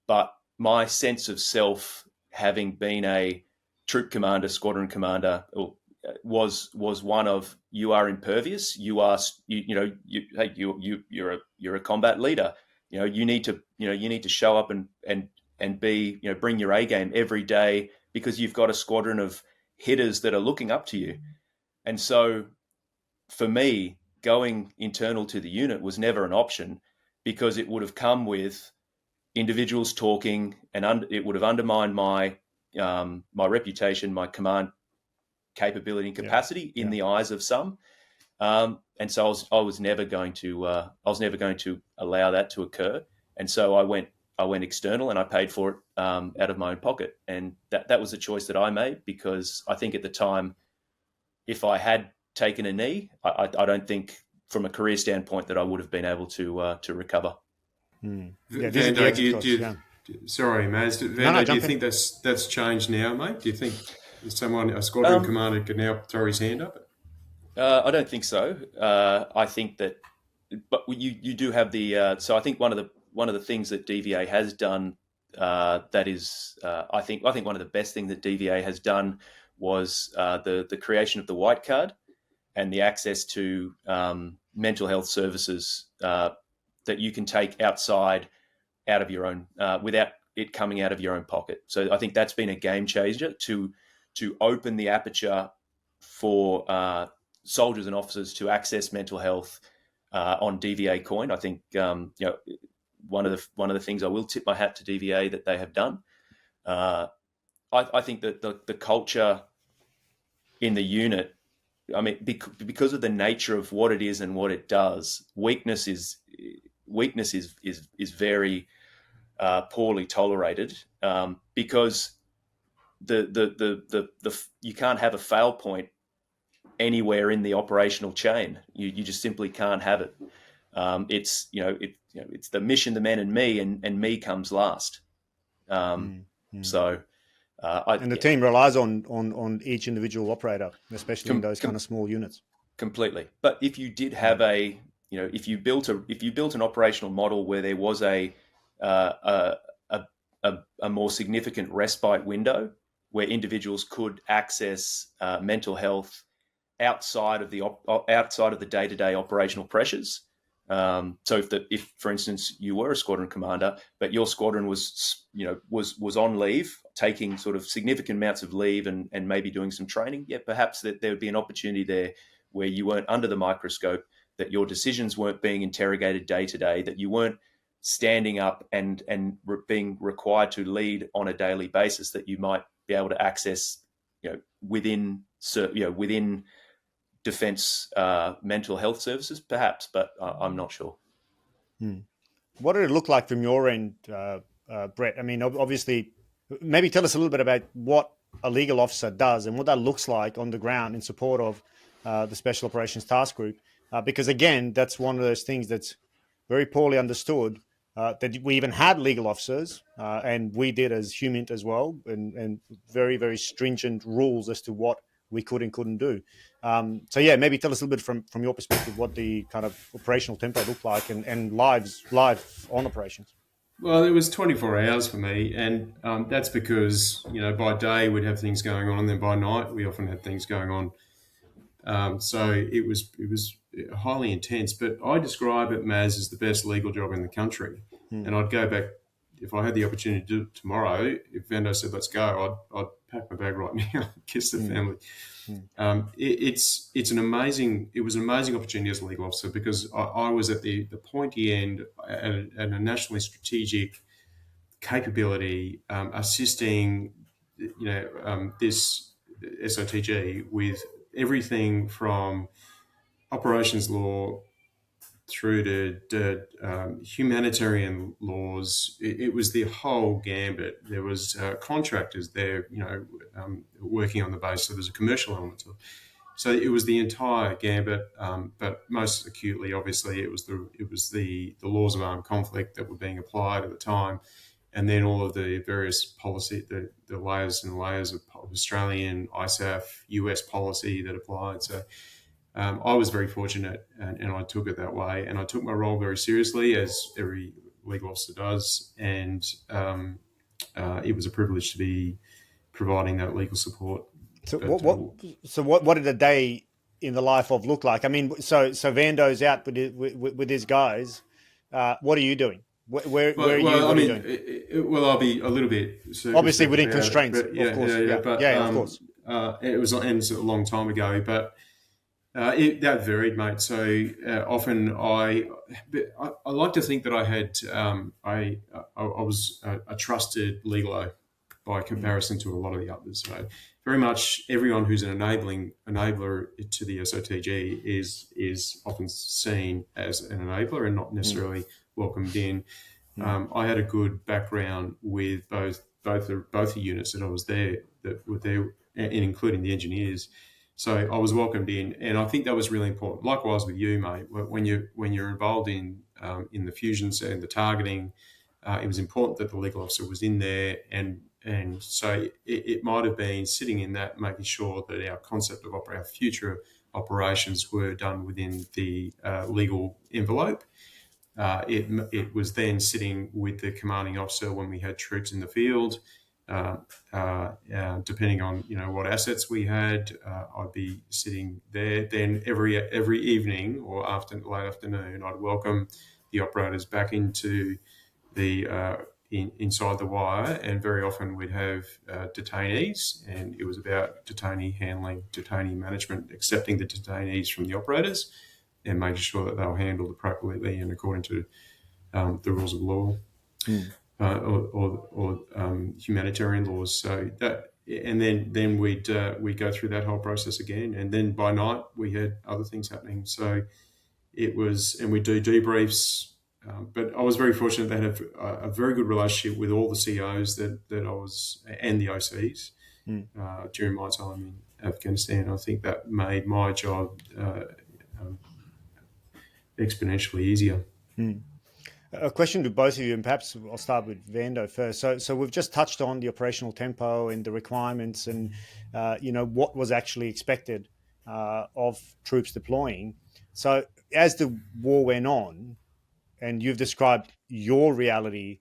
but my sense of self, having been a troop commander, squadron commander, was one of, you are impervious. You're a combat leader. You need to show up and be, bring your A game every day, because you've got a squadron of hitters that are looking up to you. And so for me, going internal to the unit was never an option, because it would have come with individuals talking, and it would have undermined my reputation, my command capability and capacity in the eyes of some. And so I was never going to allow that to occur. And so I went external, and I paid for it out of my own pocket. And that was a choice that I made, because I think at the time, if I had taken a knee, I don't think from a career standpoint that I would have been able to recover. Vando, sorry, Maz. Vando, do you think that's changed now, mate? Do you think a squadron commander could now throw his hand up? I don't think so. I think that, but you do have the. So I think one of the things that DVA has done, that is, I think one of the best things that DVA has done was the creation of the white card and the access to mental health services that you can take out of your own, without it coming out of your own pocket. So I think that's been a game changer to open the aperture for soldiers and officers to access mental health on DVA coin. I think one of the things I will tip my hat to DVA that they have done. I think that the culture in the unit, I mean, because of the nature of what it is and what it does, weakness is very poorly tolerated, because the you can't have a fail point anywhere in the operational chain. You just simply can't have it. It's the mission, the men, and me, and me comes last. So. And the team relies on each individual operator, especially in those kind of small units. Completely. But if you did have if you built an operational model where there was a more significant respite window where individuals could access mental health outside of the day-to-day operational pressures. So if for instance you were a squadron commander, but your squadron was on leave, taking sort of significant amounts of leave and maybe doing some training, perhaps that there would be an opportunity there where you weren't under the microscope, that your decisions weren't being interrogated day to day, that you weren't standing up and being required to lead on a daily basis, that you might be able to access, within defence mental health services, perhaps, but I'm not sure. What did it look like from your end Brett? I mean, obviously, maybe tell us a little bit about what a legal officer does and what that looks like on the ground in support of the Special Operations Task Group. Because again, that's one of those things that's very poorly understood. That we even had legal officers, and we did as HUMINT as well, and very, very stringent rules as to what we could and couldn't do. So yeah, maybe tell us a little bit from your perspective what the kind of operational tempo looked like and live on operations. Well, it was 24 hours for me, and that's because by day we'd have things going on, and then by night we often had things going on. So it was highly intense. But I describe it, Maz, as the best legal job in the country, and I'd go back if I had the opportunity to do it tomorrow. If Vando said let's go, I'd pack my bag right now, kiss the family. It was an amazing opportunity as a legal officer, because I was at the pointy end at a nationally strategic capability, assisting this SOTG with everything from operations law through to humanitarian laws. It was the whole gambit. There was contractors there, working on the base. So there's a commercial element to it. So it was the entire gambit, but most acutely, obviously, it was the laws of armed conflict that were being applied at the time, and then all of the various policy, the layers and layers of Australian, ISAF, US policy that applied. So I was very fortunate, and I took it that way, and I took my role very seriously, as every legal officer does, and it was a privilege to be providing that legal support. So what did a day in the life of look like? I mean, so Vando's out with his guys. What are you doing? Where are you? Well, I mean, I'll be a little bit obviously within constraints, of course. Of course. It was a long time ago, but that varied, mate. So often I like to think that I had I was a trusted legalo by comparison to a lot of the others. So very much everyone who's an enabler to the SOTG is often seen as an enabler and not necessarily welcomed in. I had a good background with both the units that I was there, that were there, and including the engineers. So I was welcomed in, and I think that was really important. Likewise with you, mate. When you're involved in the fusions and the targeting, it was important that the legal officer was in there, and so it might have been sitting in that, making sure that our concept of our future operations were done within the legal envelope. It was then sitting with the commanding officer when we had troops in the field. Depending on what assets we had, I'd be sitting there. Then every evening or late afternoon, I'd welcome the operators back into the inside the wire, and very often we'd have detainees, and it was about detainee handling, detainee management, accepting the detainees from the operators, and making sure that they were handled appropriately and according to the rules of law. Or humanitarian laws. So that, and then we'd go through that whole process again, and then by night we had other things happening. So it was, and we do debriefs. But I was very fortunate to have a very good relationship with all the COs that I was, and the OCs during my time in Afghanistan. I think that made my job exponentially easier. A question to both of you, and perhaps I'll start with Vando first. So we've just touched on the operational tempo and the requirements, and what was actually expected of troops deploying. So as the war went on, and you've described your reality,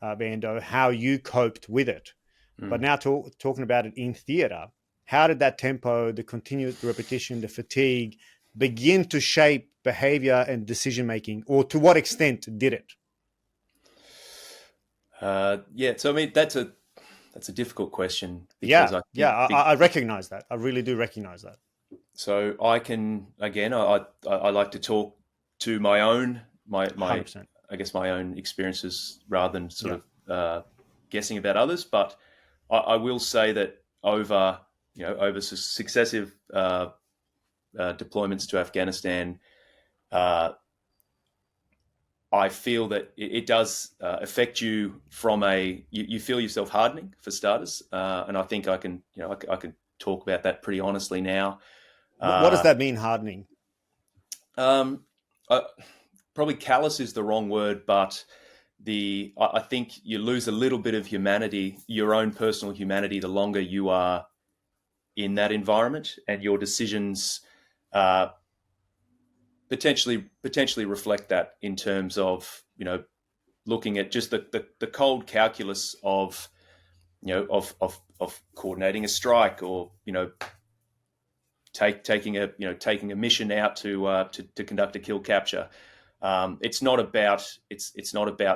Vando, how you coped with it, but now talking about it in theatre, how did that tempo, the continuous repetition, the fatigue, begin to shape behavior and decision making, or to what extent did it? So I mean that's a difficult question. I recognize that. I really do recognize that. So I can, again, I like to talk to my own my 100%. I guess my own experiences rather than sort of guessing about others. But I will say that over successive deployments to Afghanistan, I feel that it does affect you from you feel yourself hardening, for starters, and I think I can I can talk about that pretty honestly now. What does that mean, hardening? Um, Probably callous is the wrong word, but I think you lose a little bit of humanity, your own personal humanity, the longer you are in that environment, and your decisions potentially reflect that in terms of looking at just the cold calculus of of coordinating a strike, or taking a mission out to conduct a kill capture. It's not about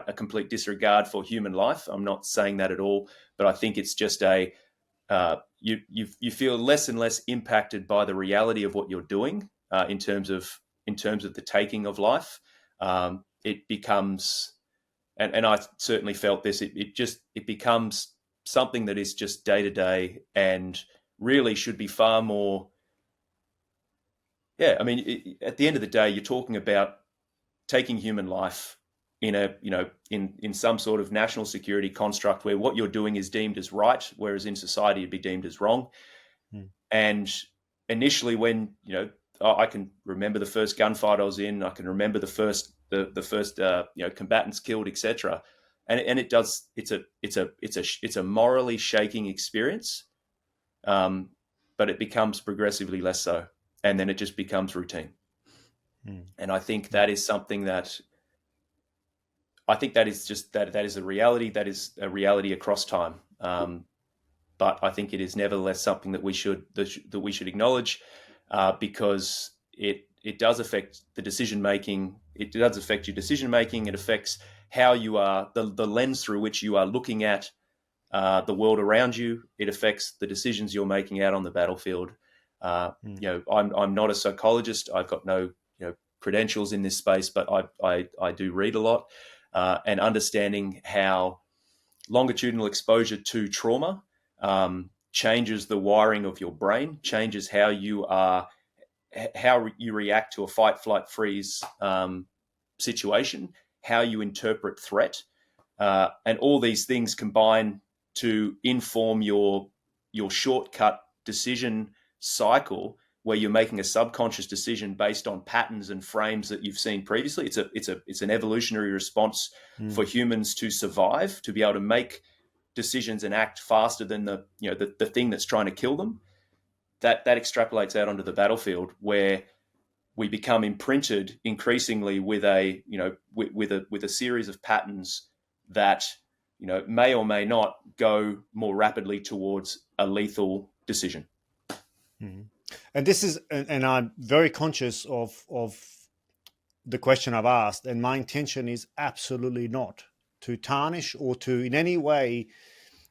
a complete disregard for human life. I'm not saying that at all, but I think it's just you feel less and less impacted by the reality of what you're doing in terms of the taking of life. It becomes, and I certainly felt this. It becomes something that is just day to day, and really should be far more. Yeah, I mean, at the end of the day, you're talking about taking human life in in some sort of national security construct where what you're doing is deemed as right, whereas in society it'd be deemed as wrong. And initially, when I can remember the first gunfight I was in, I can remember the first combatants killed, etc. And it's a morally shaking experience, but it becomes progressively less so, and then it just becomes routine. And I think that is something that is a reality. That is a reality across time. But I think it is nevertheless something that we should acknowledge, because it does affect the decision making. It does affect your decision making. It affects how you are, the lens through which you are looking at the world around you. It affects the decisions you're making out on the battlefield. I'm not a psychologist. I've got no credentials in this space, but I do read a lot, and understanding how longitudinal exposure to trauma changes the wiring of your brain, changes how you react to a fight, flight, freeze situation, how you interpret threat, and all these things combine to inform your shortcut decision cycle, where you're making a subconscious decision based on patterns and frames that you've seen previously. It's an evolutionary response for humans to survive, to be able to make decisions and act faster than the thing that's trying to kill them. That extrapolates out onto the battlefield, where we become imprinted increasingly with a series of patterns that may or may not go more rapidly towards a lethal decision. And this is, and I'm very conscious of the question I've asked, and my intention is absolutely not to tarnish or to in any way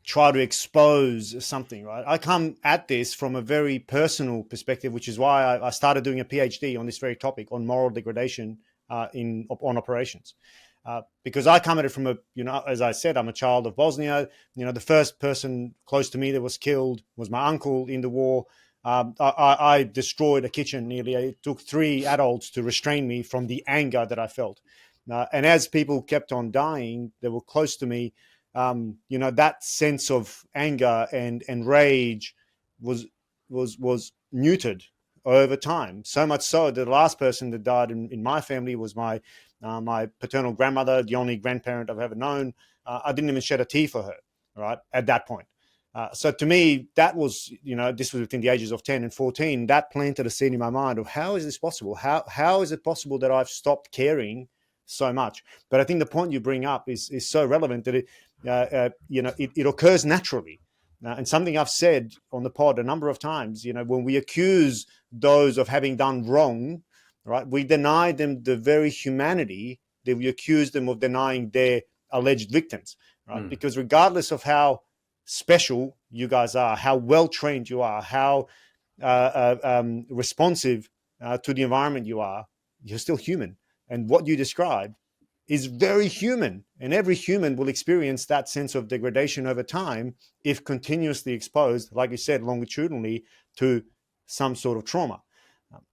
try to expose something, right? I come at this from a very personal perspective, which is why I started doing a PhD on this very topic, on moral degradation on operations. Because I come at it from as I said, I'm a child of Bosnia. The first person close to me that was killed was my uncle in the war. I destroyed a kitchen nearly. It took 3 adults to restrain me from the anger that I felt. And as people kept on dying that were close to me, that sense of anger and rage was muted over time. So much so that the last person that died in my family was my paternal grandmother, the only grandparent I've ever known. I didn't even shed a tear for her, right, at that point. So to me, that was, this was within the ages of 10 and 14, that planted a seed in my mind of how is this possible? How is it possible that I've stopped caring so much? But I think the point you bring up is so relevant that it occurs naturally. And something I've said on the pod a number of times, when we accuse those of having done wrong, right, we deny them the very humanity that we accuse them of denying their alleged victims, right? Because regardless of how special you guys are, how well trained you are, how responsive to the environment you are, you're still human. And what you described is very human, and every human will experience that sense of degradation over time if continuously exposed, like you said, longitudinally to some sort of trauma.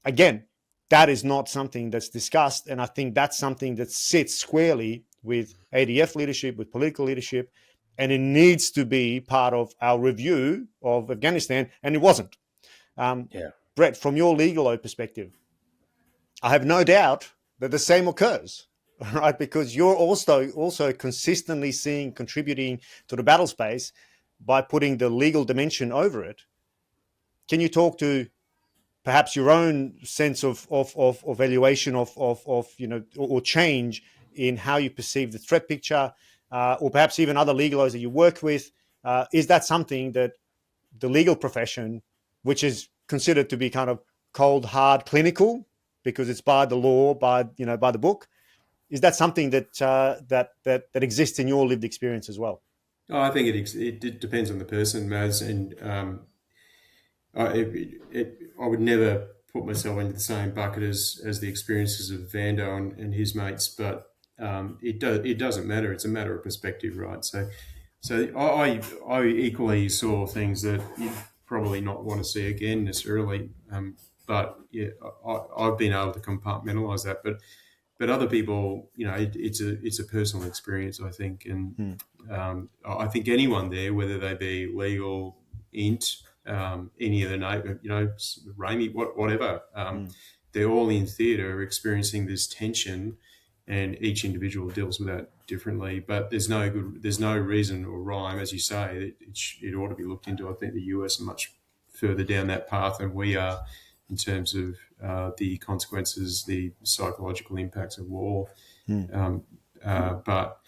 Again, that is not something that's discussed. And I think that's something that sits squarely with ADF leadership, with political leadership, and it needs to be part of our review of Afghanistan, and it wasn't. Yeah. Brett, from your legal perspective, I have no doubt that the same occurs, right? Because you're also consistently contributing to the battle space by putting the legal dimension over it. Can you talk to perhaps your own sense of evaluation of or change in how you perceive the threat picture, or perhaps even other legalos that you work with? Is that something that the legal profession, which is considered to be kind of cold, hard, clinical, because it's by the law, by the book, is that something that that exists in your lived experience as well? Oh, I think it depends on the person, Maz, and I would never put myself into the same bucket as the experiences of Vando and his mates, but it doesn't matter. It's a matter of perspective, right? So I equally saw things that you probably not want to see again necessarily, but yeah, I've been able to compartmentalize that, but other people, it's a personal experience, I think, and I think anyone there, whether they be legal, int, any of the Ramey, whatever, they're all in theatre experiencing this tension, and each individual deals with that differently. But there's no reason or rhyme, as you say, it ought to be looked into. I think the US are much further down that path than we are in terms of the consequences, the psychological impacts of war. But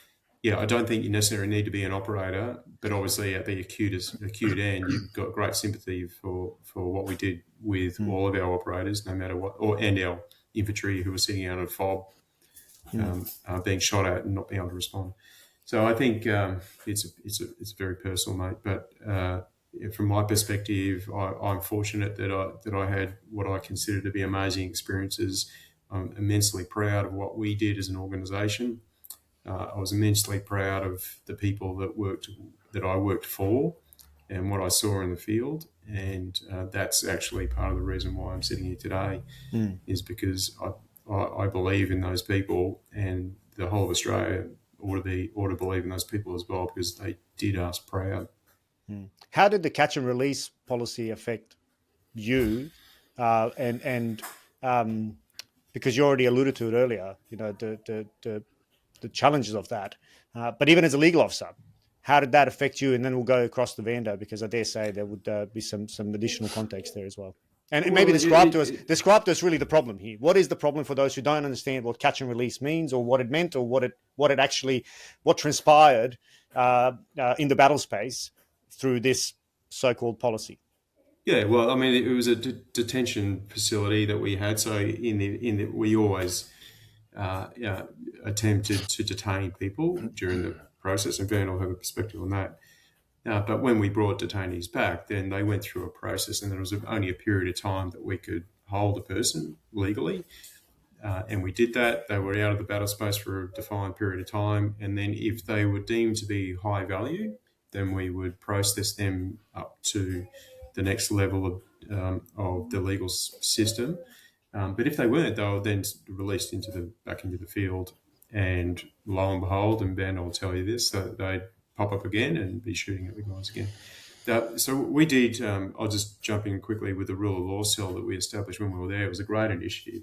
yeah, I don't think you necessarily need to be an operator, but obviously at the acute end, you've got great sympathy for what we did with all of our operators, no matter what, and our infantry who were sitting out on a fob, being shot at and not being able to respond. So I think it's very personal, mate. But from my perspective, I'm fortunate that I had what I consider to be amazing experiences. I'm immensely proud of what we did as an organisation. I was immensely proud of the people that I worked for and what I saw in the field. And that's actually part of the reason why I'm sitting here today, is because I believe in those people, and the whole of Australia ought to believe in those people as well, because they did us proud. How did the catch and release policy affect you? And because you already alluded to it earlier, the challenges of that. But even as a legal officer, how did that affect you? And then we'll go across to Vando, because I dare say there would be some additional context there as well. And maybe describe to us really the problem here. What is the problem for those who don't understand what catch and release means, or what it meant, or what transpired in the battle space through this so-called policy? Yeah, well, I mean, it was a detention facility that we had. So we always attempted to detain people during the process, and Vern will have a perspective on that. But when we brought detainees back, then they went through a process, and there was only a period of time that we could hold a person legally. And we did that. They were out of the battle space for a defined period of time. And then if they were deemed to be high value, then we would process them up to the next level of the legal system. But if they weren't, they were then released back into the field. And lo and behold, and Ben will tell you this, that they'd pop up again and be shooting at the guys again. So we did, I'll just jump in quickly with the rule of law cell that we established when we were there. It was a great initiative,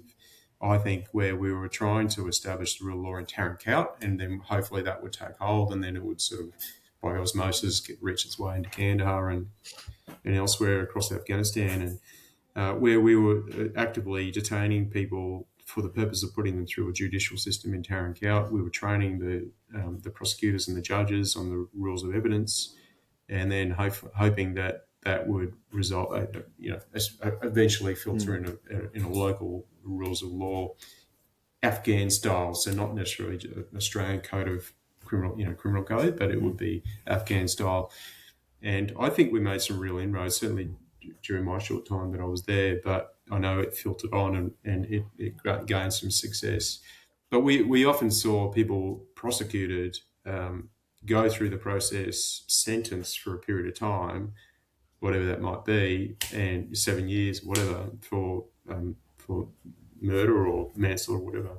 I think, where we were trying to establish the rule of law in Tarankout, and then hopefully that would take hold, and then it would sort of, by osmosis, reach its way into Kandahar and elsewhere across Afghanistan, and where we were actively detaining people for the purpose of putting them through a judicial system in Tarankout. We were training the prosecutors and the judges on the rules of evidence, and then hoping that would result, eventually filter in a local rules of law, Afghan style. So not necessarily an Australian code of criminal code, but it would be Afghan style. And I think we made some real inroads, certainly during my short time that I was there, but I know it filtered on and it gained some success. But we often saw people prosecuted, go through the process, sentenced for a period of time, whatever that might be, and 7 years, whatever, for murder or manslaughter or whatever.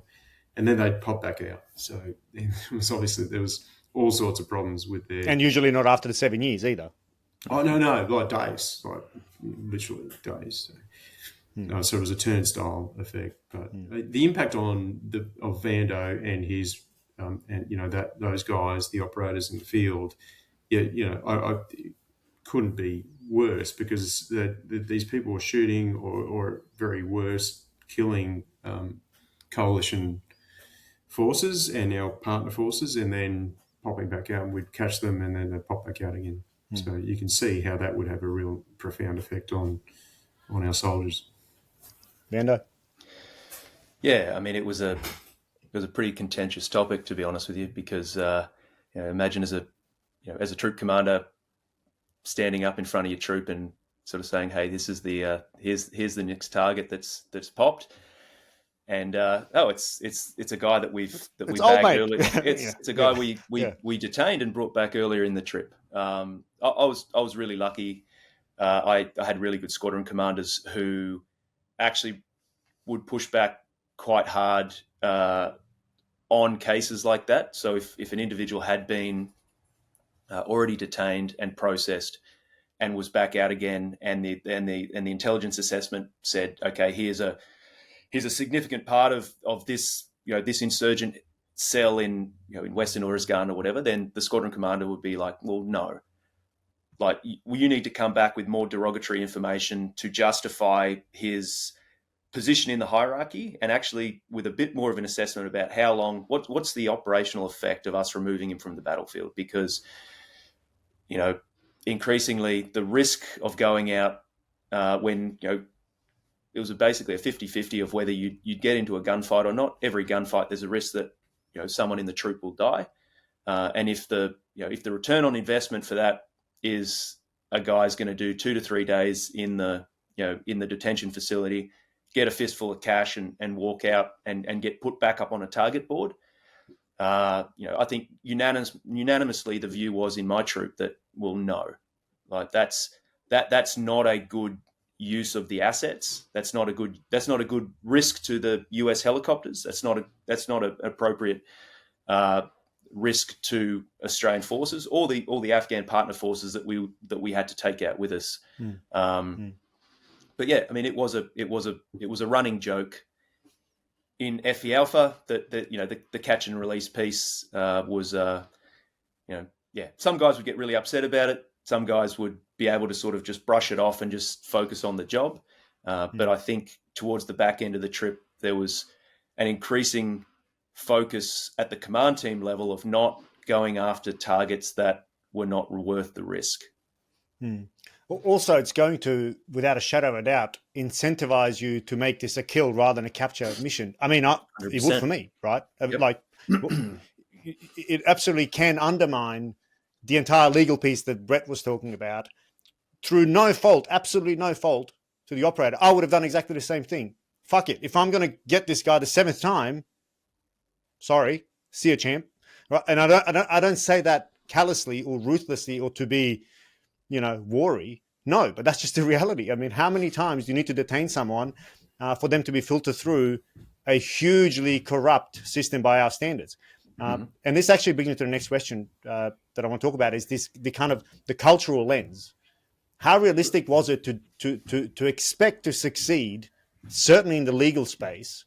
And then they'd pop back out. So it was obviously there was all sorts of problems with their... And usually not after the 7 years either. Oh, no, like days, like literally days. So it was a turnstile effect. But the impact of Vando and his, those guys, the operators in the field, I couldn't be worse, because these people were shooting or very worse, killing coalition forces and our partner forces, and then popping back out, and we'd catch them and then they'd pop back out again. So you can see how that would have a real profound effect on our soldiers. Vando? Yeah, I mean, it was a pretty contentious topic, to be honest with you, because imagine as a troop commander standing up in front of your troop and sort of saying, "Hey, this is the here's the next target that's popped," and it's a guy that we bagged earlier. It's a guy we detained and brought back earlier in the trip. I was really lucky. I had really good squadron commanders who actually would push back quite hard on cases like that. So if an individual had been already detained and processed and was back out again, and the intelligence assessment said, okay, here's a significant part of this this insurgent cell in Western Uruzgan or whatever, then the squadron commander would be like, well, no, like you need to come back with more derogatory information to justify his position in the hierarchy, and actually with a bit more of an assessment about how long, what's the operational effect of us removing him from the battlefield, because increasingly the risk of going out when it was basically a 50-50 of whether you'd get into a gunfight or not. Every gunfight, there's a risk that someone in the troop will die, and if the return on investment for that is a guy's going to do 2 to 3 days in the detention facility, get a fistful of cash and walk out and get put back up on a target board. I think unanimously the view was in my troop that, well, no, like that's not a good use of the assets. That's not a good risk to the US helicopters. That's not an appropriate risk to Australian forces or the Afghan partner forces that we had to take out with us. But yeah, I mean, it was a running joke in FE Alpha that the catch and release piece was some guys would get really upset about it. Some guys would be able to sort of just brush it off and just focus on the job. But I think towards the back end of the trip, there was an increasing focus at the command team level of not going after targets that were not worth the risk. Also, it's going to, without a shadow of a doubt, incentivize you to make this a kill rather than a capture mission. I mean, it would for me, right? Yep. Like, it absolutely can undermine the entire legal piece that Brett was talking about through no fault, absolutely no fault to the operator. I would have done exactly the same thing. Fuck it. If I'm going to get this guy the 7th time, sorry, see you, champ. Right? And I don't say that callously or ruthlessly or to be, wary. No, but that's just the reality. I mean, how many times do you need to detain someone for them to be filtered through a hugely corrupt system by our standards? And this actually brings me to the next question that I want to talk about, is the cultural lens. How realistic was it to expect to succeed, certainly in the legal space,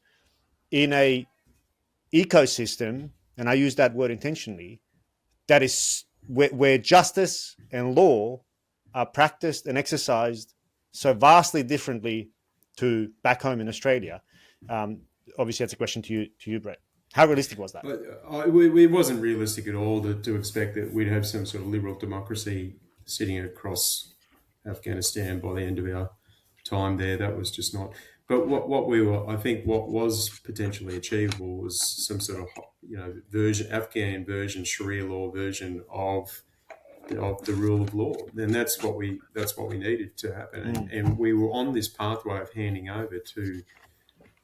in a ecosystem, and I use that word intentionally, that is where justice and law are practiced and exercised so vastly differently to back home in Australia? Obviously, that's a question to you, Brett. How realistic was that? It wasn't realistic at all to expect that we'd have some sort of liberal democracy sitting across Afghanistan by the end of our time there. That was just not. But what was potentially achievable was some sort of Afghan version, Sharia law version of the rule of law, and that's what we needed to happen. And we were on this pathway of handing over to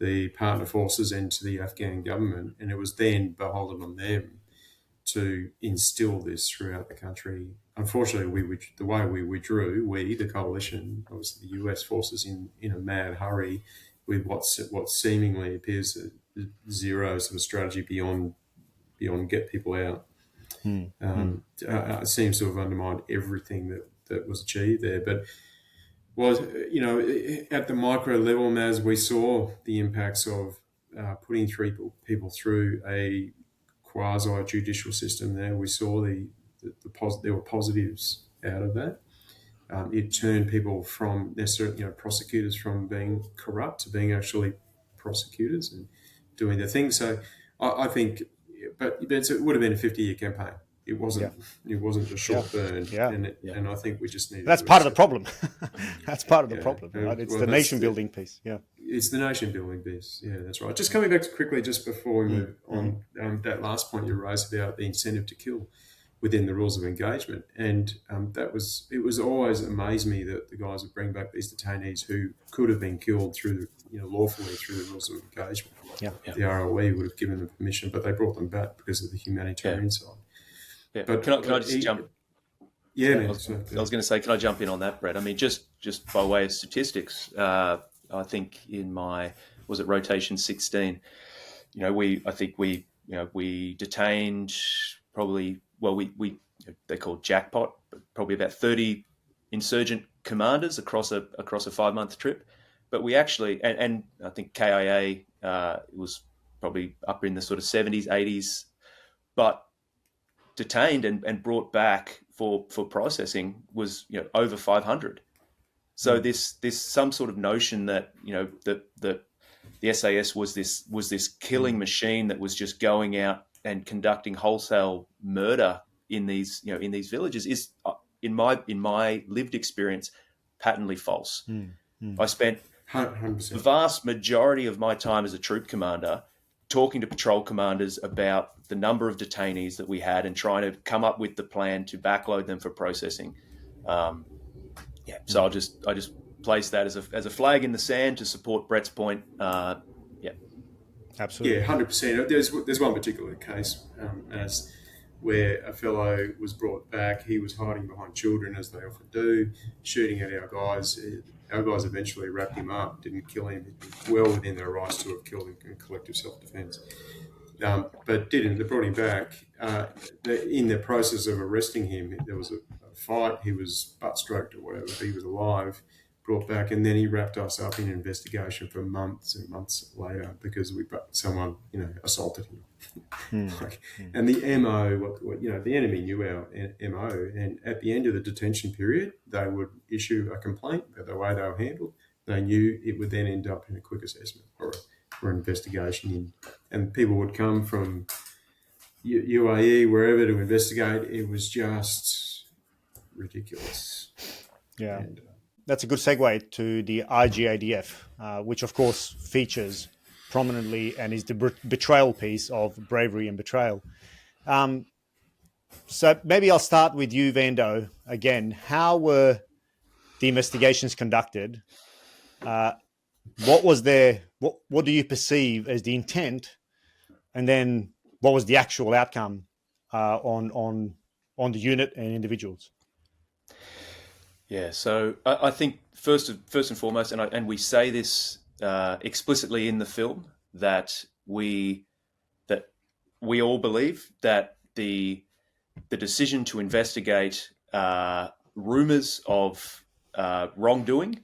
the partner forces and to the Afghan government, and it was then beholden on them to instill this throughout the country. Unfortunately, the way we withdrew, the coalition, obviously the US forces in a mad hurry, what seemingly appears zero sort of strategy beyond get people out. It seems to have undermined everything that was achieved there. But was, at the micro level, as we saw the impacts of putting people through a quasi judicial system there, we saw there were positives out of that. It turned people from necessarily, prosecutors from being corrupt to being actually prosecutors and doing their thing. So I think, but it would have been a 50-year campaign. It wasn't. Yeah. It wasn't a short burn. Yeah. And I think we just need. That's part of the problem. That's part of the problem. Right? It's the nation building piece. Yeah. It's the nation building piece. Yeah, that's right. Just coming back quickly, just before we move on, that last point you raised about the incentive to kill within the rules of engagement, and it was always amazed me that the guys would bring back these detainees who could have been killed through lawfully through the rules of engagement. Yeah. The ROE would have given them permission, but they brought them back because of the humanitarian side. Yeah. But can I just jump? Yeah, I was going to say, can I jump in on that, Brett? I mean, just by way of statistics, I think in was it rotation 16? We detained probably, they called jackpot, but probably about 30 insurgent commanders across a 5-month trip. But we actually, and I think KIA was probably up in the sort of 70s, 80s, but detained and brought back for processing was over 500. So this some sort of notion that that the SAS was this killing machine that was just going out and conducting wholesale murder in these villages is in my lived experience patently false. I spent 100%. the vast majority of my time as a troop commander talking to patrol commanders about the number of detainees that we had and trying to come up with the plan to backload them for processing. So I just place that as a flag in the sand to support Brett's point. Absolutely. Yeah, 100%. There's one particular case where a fellow was brought back. He was hiding behind children, as they often do, shooting at our guys. Our guys eventually wrapped him up, didn't kill him. Well within their rights to have killed him in collective self-defence. But didn't. They brought him back. In the process of arresting him, there was a fight. He was butt-stroked or whatever. He was alive, brought back, and then he wrapped us up in an investigation for months and months later because someone assaulted him. And the MO, the enemy knew our MO, and at the end of the detention period, they would issue a complaint about the way they were handled. They knew it would then end up in a quick assessment or an investigation, and people would come from UAE, wherever, to investigate. It was just ridiculous. Yeah. And, that's a good segue to the IGADF, which of course features prominently and is the betrayal piece of Bravery and Betrayal. So maybe I'll start with you, Vando, again. How were the investigations conducted? What was what do you perceive as the intent? And then what was the actual outcome on the unit and individuals? Yeah, so I think first and foremost, and we say this explicitly in the film, that we all believe that the decision to investigate rumours of wrongdoing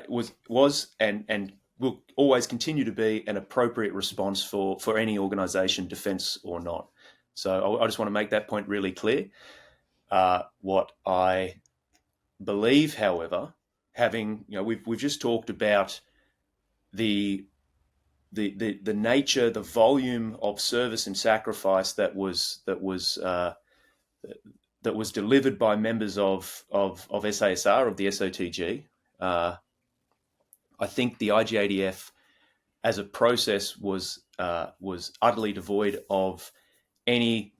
was and will always continue to be an appropriate response for any organisation, defence or not. So I just want to make that point really clear. What I believe, however, we've just talked about the nature, the volume of service and sacrifice that was delivered by members of SASR, of the SOTG. I think the IGADF as a process was utterly devoid of any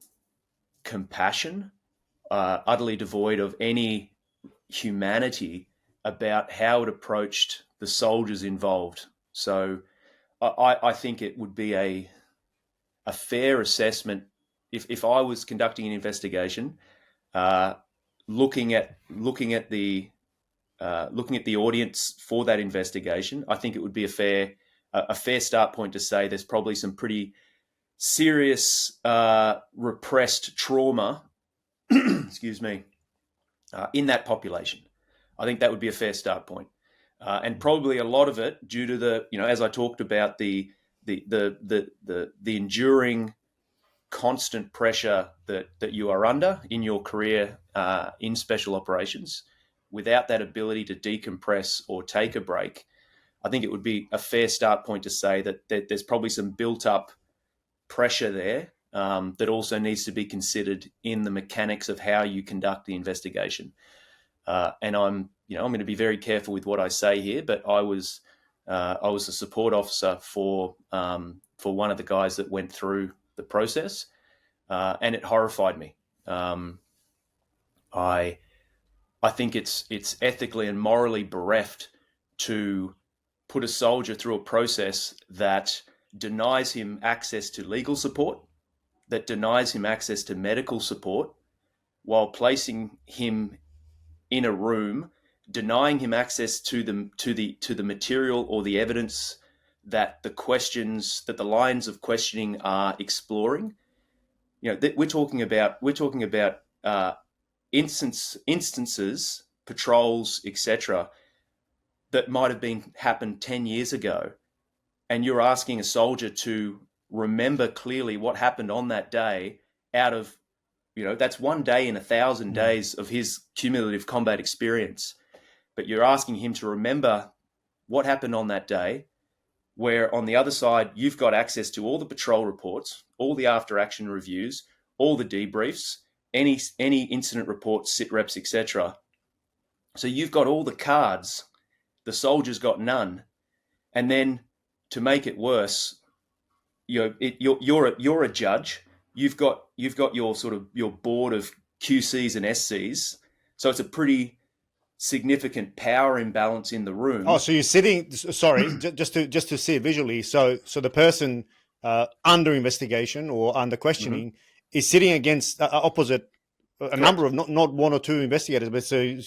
compassion, utterly devoid of any humanity about how it approached the soldiers involved. So I think it would be a fair assessment if I was conducting an investigation, looking at the looking at the audience for that investigation, I think it would be a fair start point to say there's probably some pretty serious repressed trauma, excuse me, in that population. I think that would be a fair start point, and probably a lot of it due to the, as I talked about, the enduring constant pressure that you are under in your career in special operations. Without that ability to decompress or take a break, I think it would be a fair start point to say that there's probably some built-up pressure there that also needs to be considered in the mechanics of how you conduct the investigation. And I'm going to be very careful with what I say here, but I was a support officer for one of the guys that went through the process, and it horrified me. I think it's ethically and morally bereft to put a soldier through a process that denies him access to legal support, that denies him access to medical support, while placing him in a room, denying him access to the material or the evidence that the lines of questioning are exploring. We're talking about instances, patrols, etc., that might have happened 10 years ago, and you're asking a soldier to remember clearly what happened on that day out of, that's one day in 1,000 days of his cumulative combat experience. But you're asking him to remember what happened on that day, where on the other side, you've got access to all the patrol reports, all the after action reviews, all the debriefs, any incident reports, sit reps, etc. So you've got all the cards. The soldier's got none. And then to make it worse, you're a judge. You've got your board of QCs and SCs. So it's a pretty significant power imbalance in the room. Oh, so you're sitting. Sorry, just to see it visually. So the person under investigation or under questioning is sitting against opposite a number of not one or two investigators, but so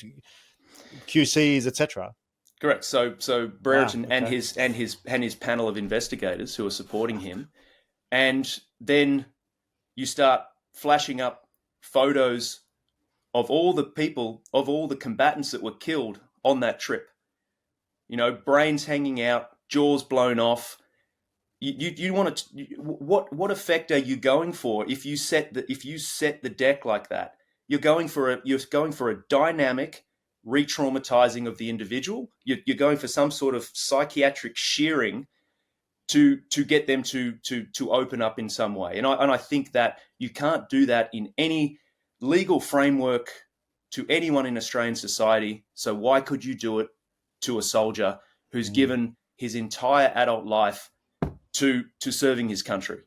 QCs, etc. Correct. So Brereton and his panel of investigators who are supporting him, and then you start flashing up photos of all the people, of all the combatants that were killed on that trip. Brains hanging out, jaws blown off. You want to, what effect are you going for if you set the deck like that? You're going for a dynamic re-traumatizing of the individual. You're going for some sort of psychiatric shearing to get them to open up in some way. And I think that you can't do that in any legal framework to anyone in Australian society. So why could you do it to a soldier who's given his entire adult life to serving his country?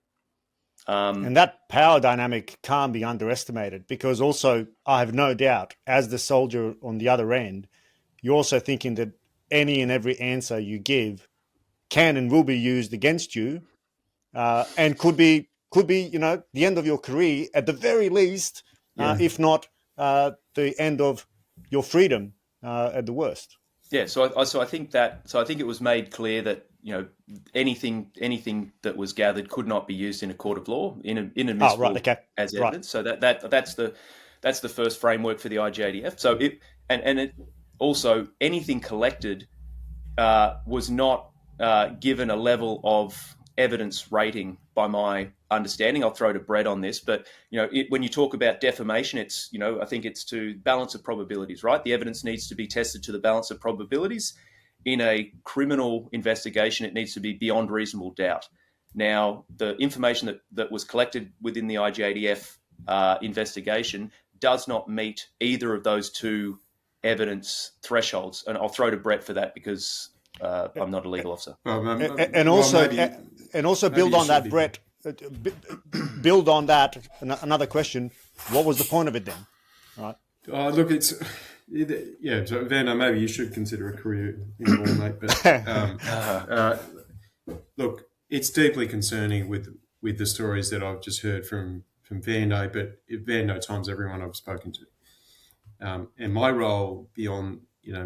And that power dynamic can't be underestimated, because also I have no doubt, as the soldier on the other end, you're also thinking that any and every answer you give can and will be used against you, and could be the end of your career at the very least, if not the end of your freedom at the worst. Yeah, so I think it was made clear that anything that was gathered could not be used in a court of law inadmissible as evidence. Right. So that's the first framework for the IGADF. So it also anything collected was not given a level of evidence rating by my understanding. I'll throw to Brett on this, but when you talk about defamation, it's I think it's to balance of probabilities, right? The evidence needs to be tested to the balance of probabilities. In a criminal investigation, it needs to be beyond reasonable doubt. Now, the information that was collected within the IGADF investigation does not meet either of those two evidence thresholds, and I'll throw to Brett for that because I'm not a legal officer. And also build on that, Brett. Build on that. Another question: what was the point of it then? Right. Look, it's. Yeah, so Vando, maybe you should consider a career in law, mate. But look, it's deeply concerning with the stories that I've just heard from Vando, but Vando times everyone I've spoken to. And my role beyond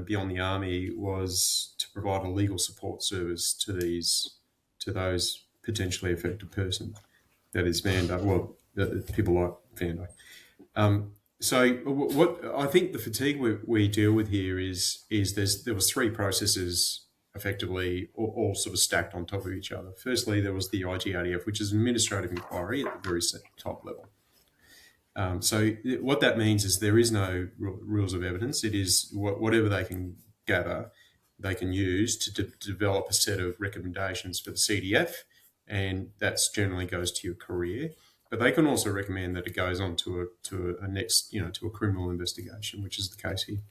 beyond the army was to provide a legal support service to those potentially affected persons. That is Vando. Well, people like Vando. So what I think the fatigue we deal with here is there was three processes effectively all sort of stacked on top of each other. Firstly, there was the IGADF, which is an administrative inquiry at the very top level. So what that means is there is no rules of evidence. It is whatever they can gather, they can use to develop a set of recommendations for the CDF, and that generally goes to your career. But they can also recommend that it goes on to a next, to a criminal investigation, which is the case here.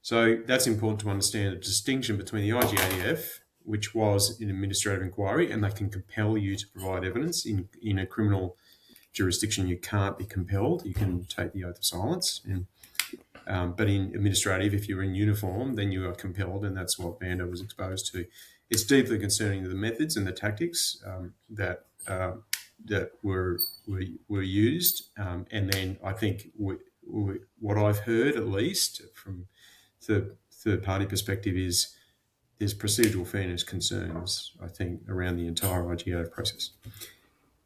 So that's important to understand the distinction between the IGADF, which was an administrative inquiry, and they can compel you to provide evidence. In a criminal jurisdiction, you can't be compelled. You can take the oath of silence. But in administrative, if you're in uniform, then you are compelled, and that's what Vando was exposed to. It's deeply concerning the methods and the tactics that were used, and then I think what I've heard, at least from the third party perspective, is there's procedural fairness concerns, I think, around the entire IGO process.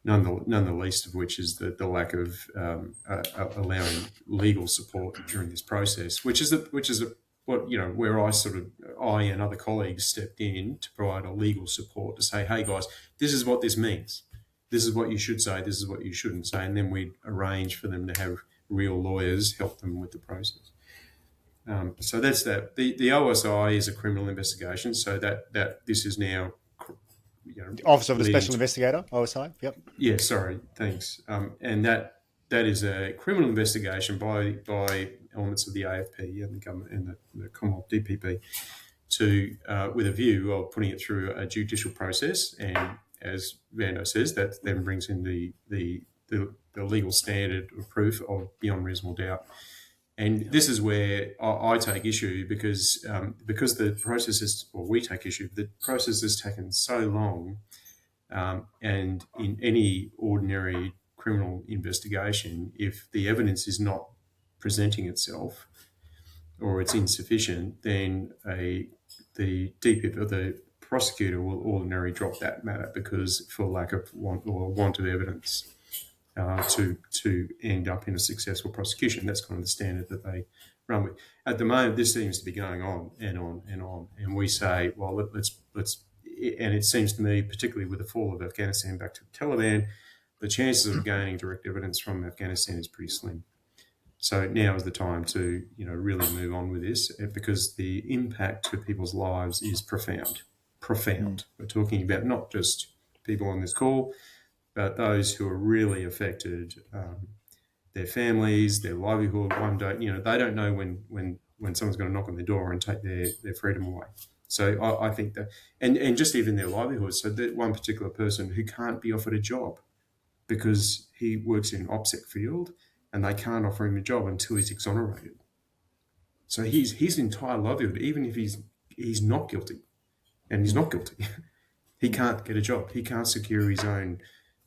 None the least of which is the lack of allowing legal support during this process, which is where I and other colleagues stepped in to provide a legal support to say, hey guys, this is what this means. This is what you should say. This is what you shouldn't say. And then we arrange for them to have real lawyers help them with the process. So that's that. The OSI is a criminal investigation. So that this is now, Office of the Special Investigator, OSI. Yep. Yeah. Sorry. Thanks. And that is a criminal investigation by elements of the AFP and the government and the Commonwealth DPP with a view of putting it through a judicial process. And as Vando says, that then brings in the legal standard of proof of beyond reasonable doubt. And this is where I take issue because the process is, or we take issue, the process has taken so long, and in any ordinary criminal investigation, if the evidence is not presenting itself or it's insufficient, then the DPP or the prosecutor will ordinarily drop that matter because for lack of want of evidence to end up in a successful prosecution. That's kind of the standard that they run with. At the moment, this seems to be going on and on and on, and we say, well, let's. And it seems to me, particularly with the fall of Afghanistan back to the Taliban, the chances of gaining direct evidence from Afghanistan is pretty slim. So now is the time to really move on with this because the impact to people's lives is profound. We're talking about not just people on this call, but those who are really affected, their families, their livelihood. One day, they don't know when someone's going to knock on their door and take their freedom away. So I think that, and just even their livelihood. So that one particular person who can't be offered a job because he works in an OPSEC field and they can't offer him a job until he's exonerated. So his entire livelihood, even if he's not guilty, and he's not guilty, he can't get a job. He can't secure his own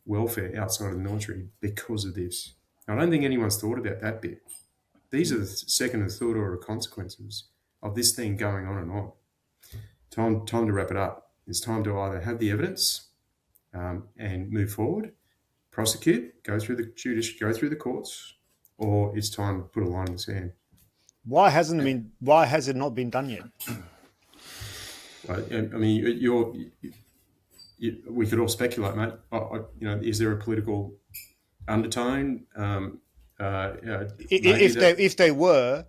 welfare outside of the military because of this. I don't think anyone's thought about that bit. These are the second and third order consequences of this thing going on and on. Time to wrap it up. It's time to either have the evidence and move forward, prosecute, go through the courts, or it's time to put a line in the sand. Why has it not been done yet? I mean, we could all speculate, mate. Is there a political undertone? If they were,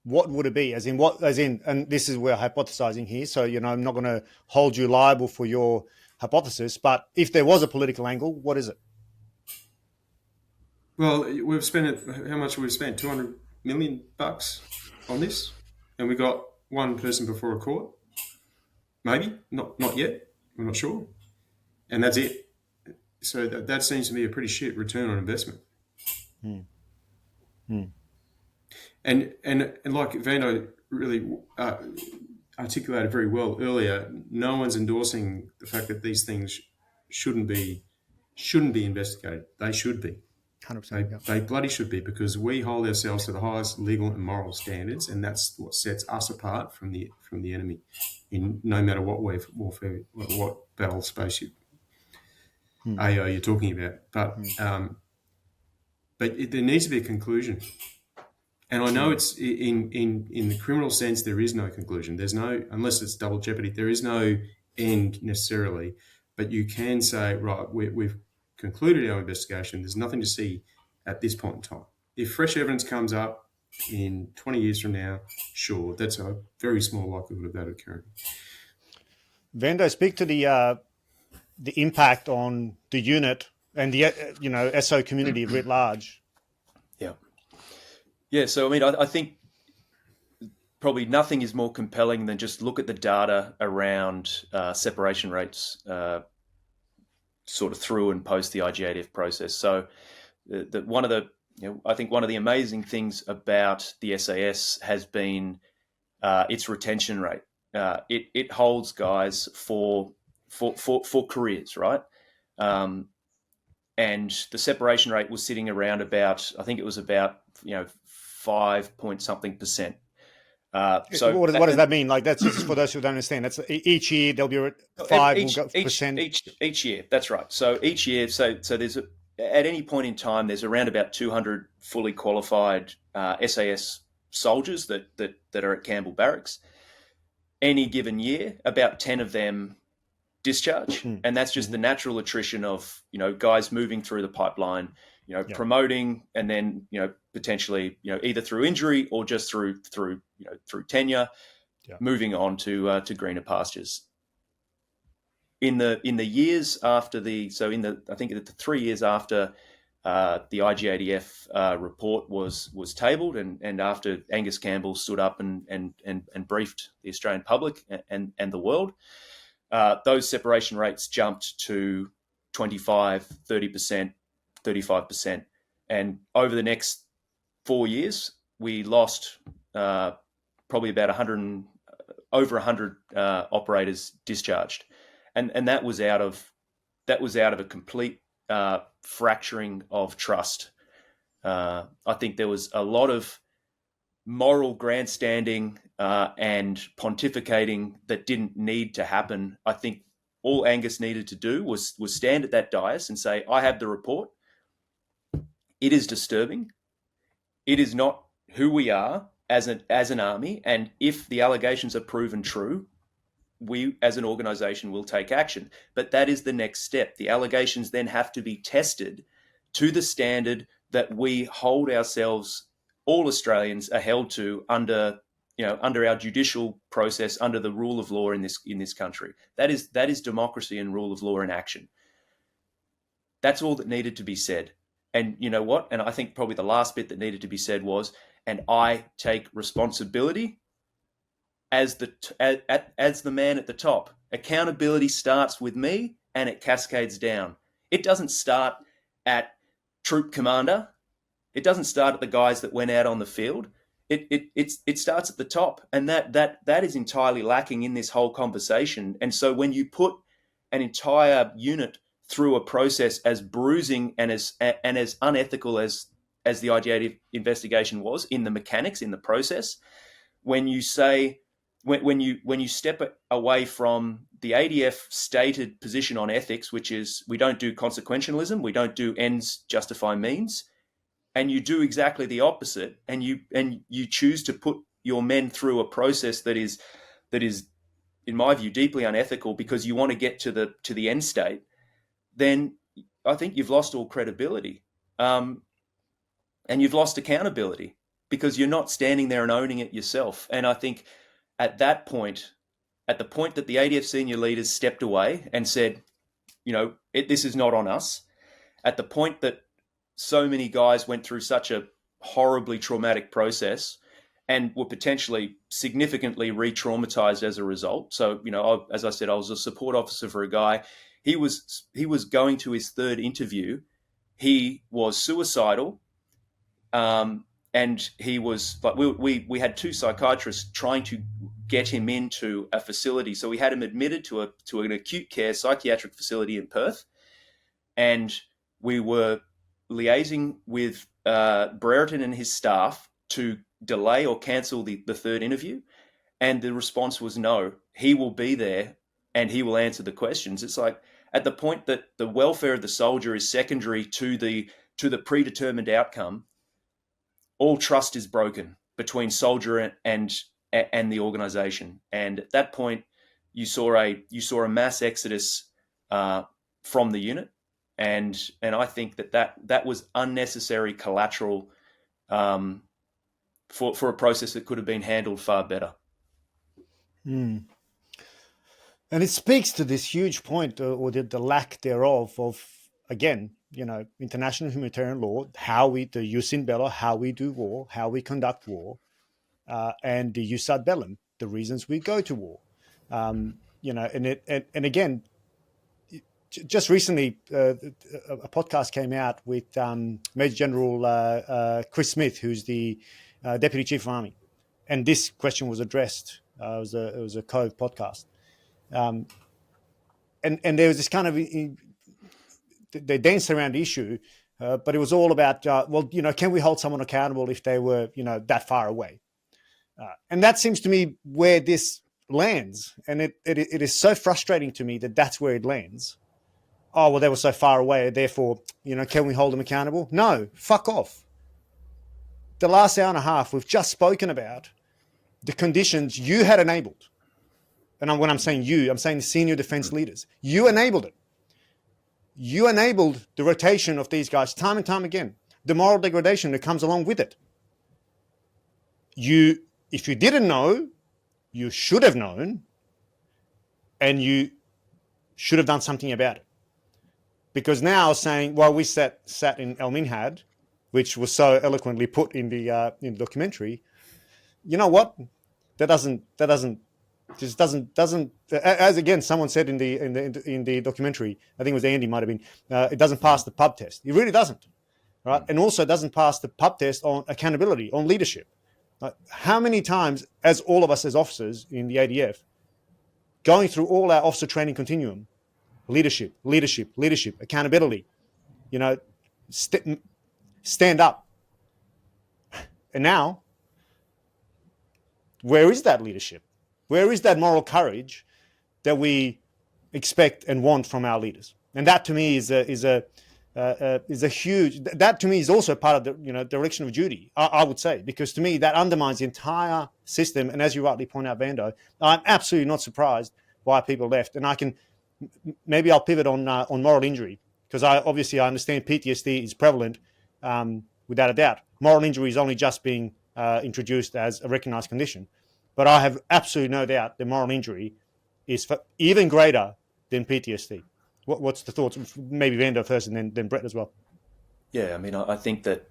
what would it be? As in, and this is where hypothesizing here. So I'm not going to hold you liable for your hypothesis. But if there was a political angle, what is it? Well, we've spent how much have we spent? $200 million on this, and we got one person before a court. Maybe not yet. We're not sure, and that's it. So that seems to be a pretty shit return on investment. And like Vando really articulated very well earlier, no one's endorsing the fact that these things shouldn't be investigated. They should be. 100%. They bloody should be, because we hold ourselves to the highest legal and moral standards, and that's what sets us apart from the enemy, in no matter what warfare, what battle spaceship AO you're talking about. But there needs to be a conclusion. And I know it's in the criminal sense, there is no conclusion. There's no, unless it's double jeopardy, there is no end necessarily. But you can say, right, we've concluded our investigation. There's nothing to see at this point in time. If fresh evidence comes up in 20 years from now, sure, that's a very small likelihood of that occurring. Vando, speak to the impact on the unit and the SO community writ large. Yeah. So I mean, I think probably nothing is more compelling than just look at the data around separation rates, sort of through and post the IGADF process. So I think one of the amazing things about the SAS has been its retention rate. It holds guys for careers, right? And the separation rate was sitting around about, I think it was about 5 point something percent. So what does that mean? Like, that's just for those who don't understand. That's each year there'll be 5%. Each year, that's right. So each year, so there's at any point in time, there's around about 200 fully qualified SAS soldiers that are at Campbell Barracks. Any given year, about 10 of them discharge, and that's just the natural attrition of guys moving through the pipeline, promoting, and then potentially either through injury or just through tenure, moving on to greener pastures. In the years after I think the 3 years after the IGADF report was tabled, and after Angus Campbell stood up and briefed the Australian public and the world, those separation rates jumped to 25, 30%, 35%. And over the next 4 years, we lost probably about over 100 operators discharged. And that was out of a complete fracturing of trust. I think there was a lot of moral grandstanding and pontificating that didn't need to happen. I think all Angus needed to do was stand at that dais and say, I have the report. It is disturbing. It is not who we are as an army. And if the allegations are proven true, we as an organization will take action. But that is the next step. The allegations then have to be tested to the standard that we hold ourselves, all Australians are held to under our judicial process, under the rule of law in this country. That is democracy and rule of law in action. That's all that needed to be said. And you know what? And I think probably the last bit that needed to be said was, and I take responsibility as the man at the top. Accountability starts with me and it cascades down. It doesn't start at troop commander. It doesn't start at the guys that went out on the field. It starts at the top, and that is entirely lacking in this whole conversation. And so when you put an entire unit through a process as bruising and as unethical as the IGADF investigation was in the mechanics, in the process, when you say when you step away from the ADF stated position on ethics, which is we don't do consequentialism, we don't do ends justify means, and you do exactly the opposite, and you choose to put your men through a process that is, in my view, deeply unethical because you want to get to the end state, then I think you've lost all credibility, and you've lost accountability because you're not standing there and owning it yourself. And I think at that point, at the point that the ADF senior leaders stepped away and said, this is not on us, at the point that so many guys went through such a horribly traumatic process and were potentially significantly re-traumatized as a result. So, as I said, I was a support officer for a guy. He was going to his third interview. He was suicidal. And he was like, we had two psychiatrists trying to get him into a facility. So we had him admitted to an acute care psychiatric facility in Perth. And we were liaising with Brereton and his staff to delay or cancel the third interview, and the response was no. He will be there and he will answer the questions. It's like, at the point that the welfare of the soldier is secondary to the predetermined outcome, all trust is broken between soldier and the organization. And at that point, you saw a mass exodus from the unit, and I think that was unnecessary collateral for a process that could have been handled far better. Mm. And it speaks to this huge point, or the lack thereof, of, again, international humanitarian law, the jus in bello, how we do war, how we conduct war, and the jus ad bellum, the reasons we go to war. And again, just recently, a podcast came out with Major General Chris Smith, who's the Deputy Chief of Army, and this question was addressed. It was a Cove podcast. And there was this kind of, they danced around the issue, but it was all about, can we hold someone accountable if they were, that far away? And that seems to me where this lands. And it is so frustrating to me that that's where it lands. Oh, well, they were so far away, therefore, can we hold them accountable? No, fuck off. The last hour and a half, we've just spoken about the conditions you had enabled. And when I'm saying you, I'm saying the senior defense leaders. You enabled it. You enabled the rotation of these guys time and time again. The moral degradation that comes along with it. If you didn't know, you should have known, and you should have done something about it. Because now saying, well, we sat in El Minhad, which was so eloquently put in the documentary. You know what? That doesn't. As again, someone said in the documentary, I think it was Andy, might have been. It doesn't pass the pub test. It really doesn't, right? And also, it doesn't pass the pub test on accountability, on leadership. How many times, as all of us as officers in the ADF, going through all our officer training continuum, leadership, accountability, stand up, and now, where is that leadership? Where is that moral courage that we expect and want from our leaders? And that to me is a huge. That to me is also part of the direction of duty. I would say, because to me that undermines the entire system. And as you rightly point out, Vando, I'm absolutely not surprised why people left. And maybe I'll pivot on moral injury, because I understand PTSD is prevalent, without a doubt. Moral injury is only just being introduced as a recognised condition. But I have absolutely no doubt that moral injury is even greater than PTSD. What's the thoughts? Maybe Vando first, and then Brett as well. Yeah, I mean, I think that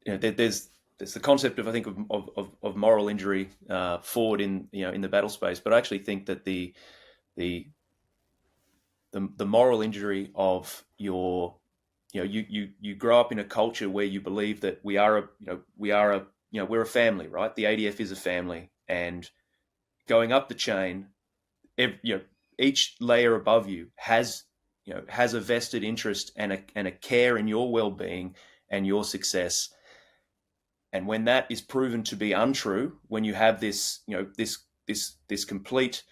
there's the concept of of moral injury forward in the battle space, but I actually think that the moral injury of you grow up in a culture where you believe that we're a family, right? The ADF is a family. And going up the chain, each layer above you has a vested interest and a care in your well-being and your success. And when that is proven to be untrue, when you have this complete,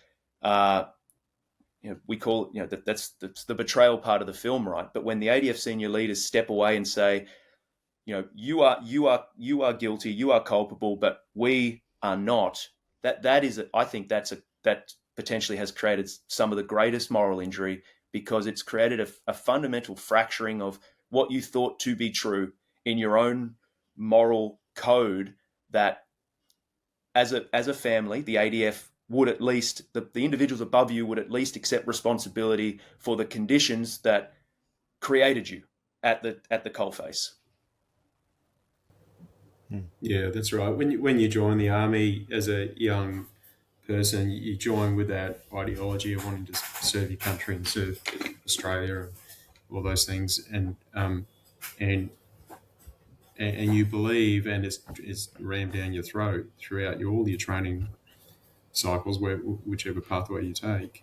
we call it, that's the betrayal part of the film, right? But when the ADF senior leaders step away and say, you are guilty, you are culpable, but we are not. I think that potentially has created some of the greatest moral injury, because it's created a fundamental fracturing of what you thought to be true in your own moral code. That as a family, the ADF would at least, the individuals above you would at least accept responsibility for the conditions that created you at the coalface. Yeah, that's right. When you join the army as a young person, you join with that ideology of wanting to serve your country and serve Australia and all those things, and you believe, and it's rammed down your throat throughout all your training cycles, whichever pathway you take,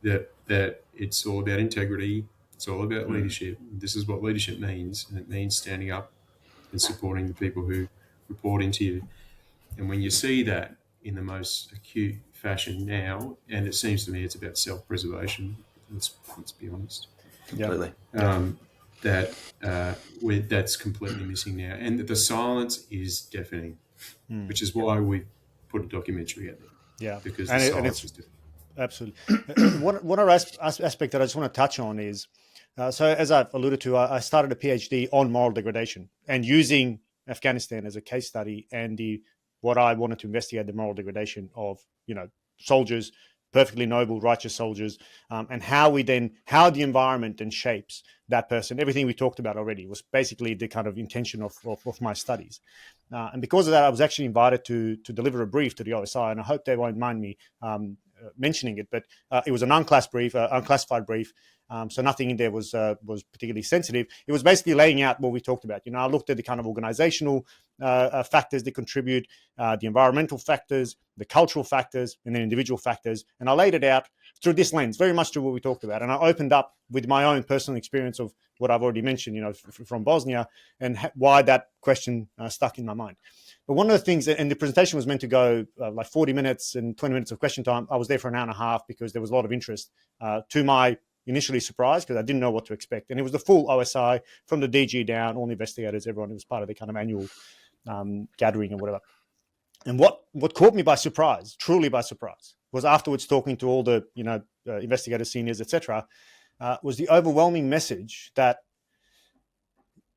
that it's all about integrity, It's all about leadership. This is what leadership means, and it means standing up and supporting the people who report into you. And when you see that in the most acute fashion now, and it seems to me it's about self-preservation, let's be honest. Completely. That's completely missing now. And the silence is deafening, which is why we put a documentary out there. Yeah. Because And the it- silence and it's- is deafening. Absolutely. One other aspect that I just want to touch on is, so as I've alluded to, I started a PhD on moral degradation and using Afghanistan as a case study and what I wanted to investigate, the moral degradation of, soldiers, perfectly noble, righteous soldiers, and how the environment then shapes that person. Everything we talked about already was basically the kind of intention of my studies. And because of that, I was actually invited to deliver a brief to the OSI, and I hope they won't mind me mentioning it, but it was an unclassified brief, so nothing in there was particularly sensitive. It was basically laying out what we talked about. I looked at the kind of organizational factors that contribute, the environmental factors, the cultural factors, and then individual factors, and I laid it out through this lens, very much to what we talked about, and I opened up with my own personal experience of what I've already mentioned, from Bosnia, and why that question stuck in my mind. But one of the things, and the presentation was meant to go like 40 minutes and 20 minutes of question time. I was there for an hour and a half because there was a lot of interest, to my initially surprise, because I didn't know what to expect. And it was the full OSI from the DG down, all the investigators, everyone. It was part of the kind of annual gathering and whatever. And what caught me by surprise, truly by surprise, was afterwards talking to all the investigators, seniors, etc., was the overwhelming message that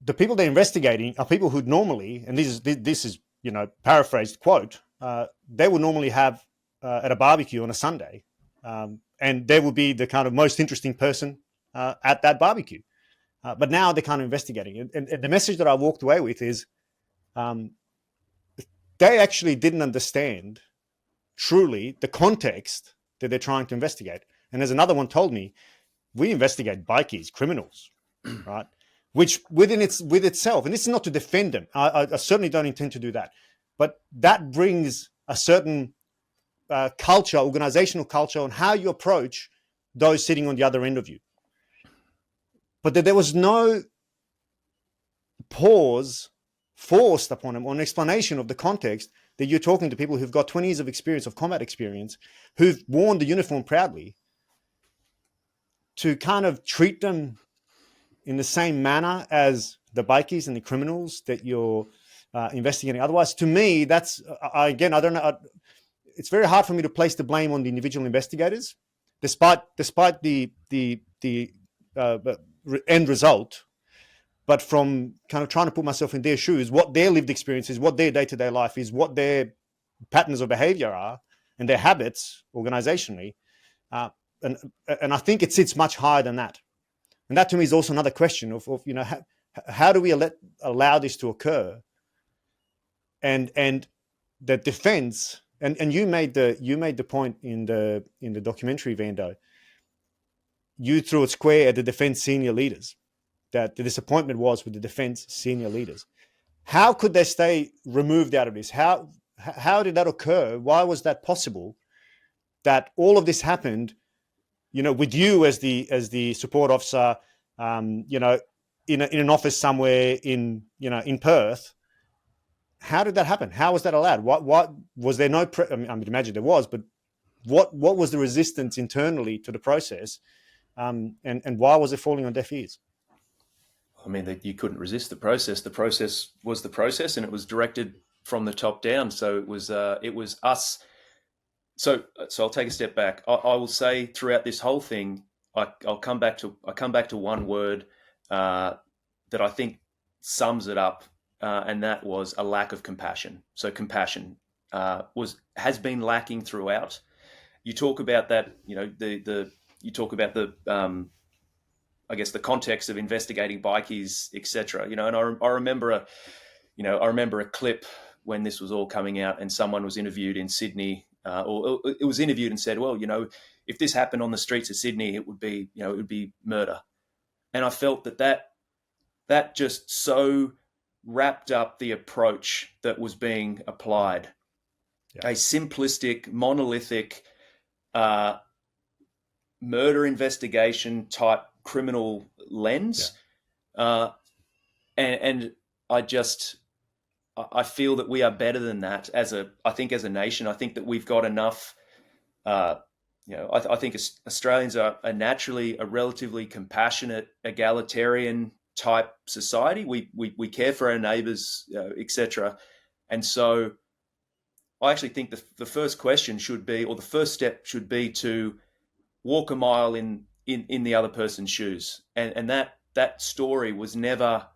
the people they're investigating are people who normally, and this is paraphrased quote, they would normally have at a barbecue on a Sunday, and they would be the kind of most interesting person at that barbecue. But now they're kind of investigating. And the message that I walked away with is they actually didn't understand truly the context that they're trying to investigate. And as another one told me, we investigate bikies, criminals, right? Which with itself, and this is not to defend them, I certainly don't intend to do that, but that brings a certain culture, organizational culture, on how you approach those sitting on the other end of you. But that there was no pause forced upon them or an explanation of the context that you're talking to people who've got 20 years of experience, of combat experience, who've worn the uniform proudly, to kind of treat them in the same manner as the bikies and the criminals that you're investigating. Otherwise, to me, that's, I don't know. It's very hard for me to place the blame on the individual investigators, despite the end result. But from kind of trying to put myself in their shoes, what their lived experience is, what their day-to-day life is, what their patterns of behavior are, and their habits organizationally. And I think it sits much higher than that. And that to me is also another question of how do we allow this to occur? And the defense, and you made the point in the documentary, Vando. You threw it square at the defense senior leaders, that the disappointment was with the defense senior leaders. How could they stay removed out of this? How did that occur? Why was that possible? That all of this happened, with you as the support officer, in an office somewhere in Perth. How did that happen? How was that allowed? What was there no? I would imagine there was, but what was the resistance internally to the process, and why was it falling on deaf ears? I mean, you couldn't resist the process. The process was the process, and it was directed from the top down. So it was us. So I'll take a step back. I will say throughout this whole thing, I'll come back to one word that I think sums it up, and that was a lack of compassion. So compassion has been lacking throughout. You talk about that, you talk about the I guess the context of investigating bikies, etc. And I remember a clip when this was all coming out, and someone was interviewed in Sydney, or it was interviewed and said, well, if this happened on the streets of Sydney, it would be murder. And I felt that just so wrapped up the approach that was being applied. Yeah. A simplistic, monolithic murder investigation type criminal lens. And I feel that we are better than that as a nation. I think that we've got enough, I think Australians are naturally a relatively compassionate, egalitarian type society. We care for our neighbours, etc. And so I actually think the first question should be, or the first step should be, to walk a mile in the other person's shoes. And that story was never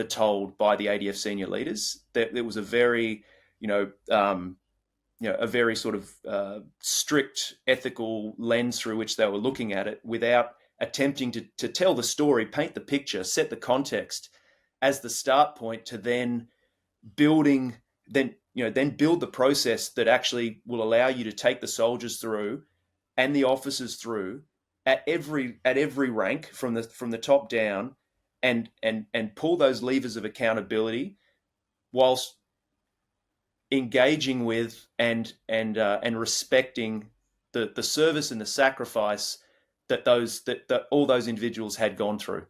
told by the ADF senior leaders. There was a very, a very sort of strict ethical lens through which they were looking at it, without attempting to tell the story, paint the picture, set the context as the start point to then build the process that actually will allow you to take the soldiers through and the officers through at every rank from the top down, and pull those levers of accountability whilst engaging with and respecting the service and the sacrifice that all those individuals had gone through.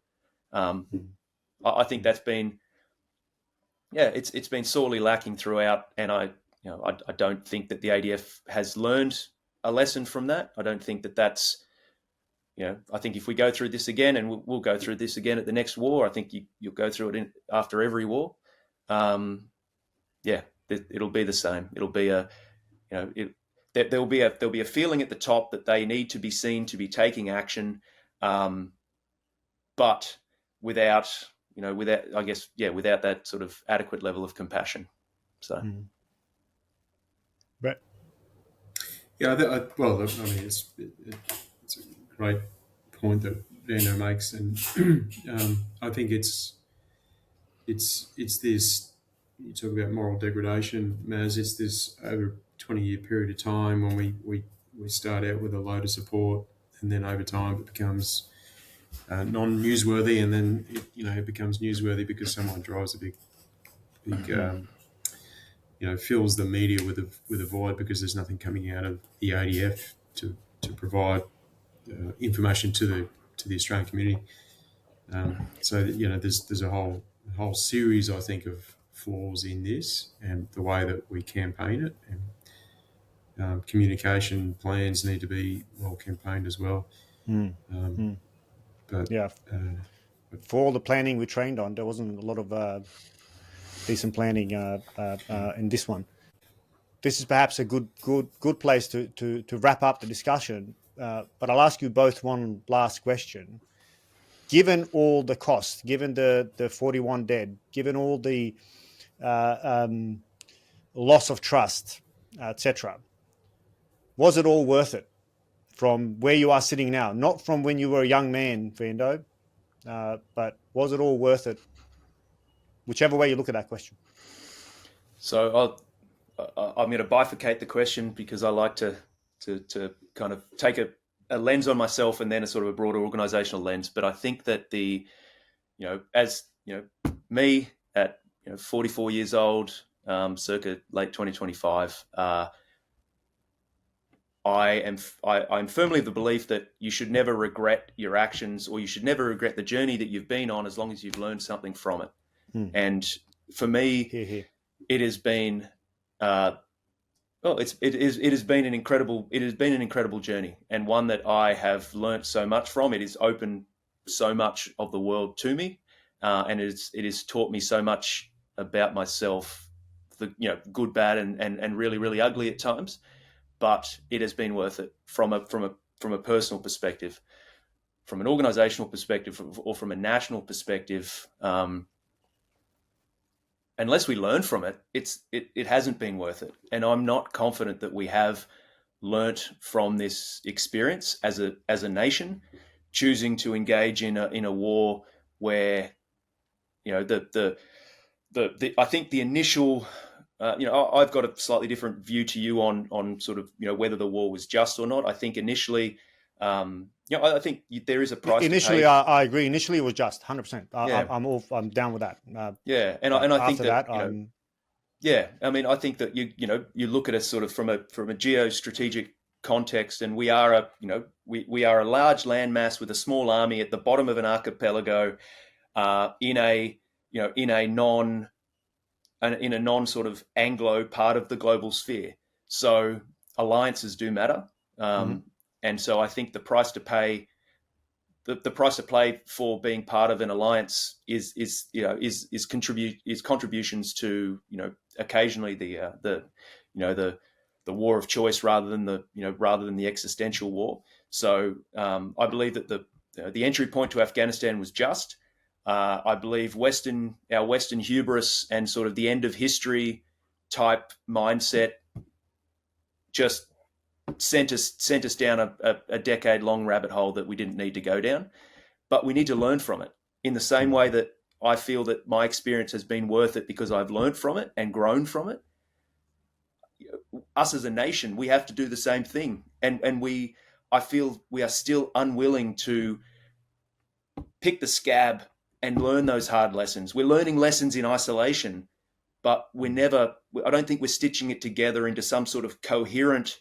I think that's been, it's been sorely lacking throughout, and I don't think that the ADF has learned a lesson from that. I don't think that that's, I think if we go through this again, and we'll go through this again at the next war, I think you'll go through it after every war. It'll be the same. It'll be there'll be a feeling at the top that they need to be seen to be taking action, but without that sort of adequate level of compassion. So, Brett. Yeah, it's a great point that Vando makes, and I think it's this. You talk about moral degradation, Maz. It's this over 20-year period of time when we start out with a load of support, and then over time it becomes non-newsworthy, and then it becomes newsworthy because someone drives a big fills the media with a void because there's nothing coming out of the ADF to provide information to the Australian community. So there's a whole series, I think, of flaws in this and the way that we campaign it, and communication plans need to be well campaigned as well. But for all the planning we trained on, there wasn't a lot of decent planning in this one. This is perhaps a good place to wrap up the discussion. But I'll ask you both one last question. Given all the costs, given the 41 dead, given all the loss of trust, etc., was it all worth it from where you are sitting now? Not from when you were a young man, Vando, but was it all worth it? Whichever way you look at that question. So I'm going to bifurcate the question, because I like to kind of take a lens on myself and then a sort of a broader organizational lens. But I think that me at 44 years old, circa late 2025, I'm firmly of the belief that you should never regret your actions, or you should never regret the journey that you've been on, as long as you've learned something from it. And for me, it has been it has been an incredible journey, and one that I have learnt so much from. It has opened so much of the world to me, and it has taught me so much about myself, the good, bad, and really, really ugly at times. But it has been worth it from a personal perspective, from an organizational perspective, or from a national perspective. Unless we learn from it, it hasn't been worth it. And I'm not confident that we have learnt from this experience as a nation, choosing to engage in a war where I think the initial. I've got a slightly different view to you on sort of whether the war was just or not. I think initially, I think there is a price. Initially, to pay. I agree. Initially, it was just 100%. Yeah. I'm down with that. And I think that I'm... I mean, I think that you look at it sort of from a geostrategic context, and we are a we are a large landmass with a small army at the bottom of an archipelago, in a non sort of Anglo part of the global sphere. So alliances do matter, and so I think the price to pay, the price to play for being part of an alliance is contributions to occasionally the war of choice rather than the existential war. So I believe that the entry point to Afghanistan was just. I believe our Western hubris and sort of the end of history type mindset just sent us down a decade-long rabbit hole that we didn't need to go down. But we need to learn from it in the same way that I feel that my experience has been worth it because I've learned from it and grown from it. Us as a nation, we have to do the same thing. And I feel we are still unwilling to pick the scab and learn those hard lessons. We're learning lessons in isolation, but I don't think we're stitching it together into some sort of coherent,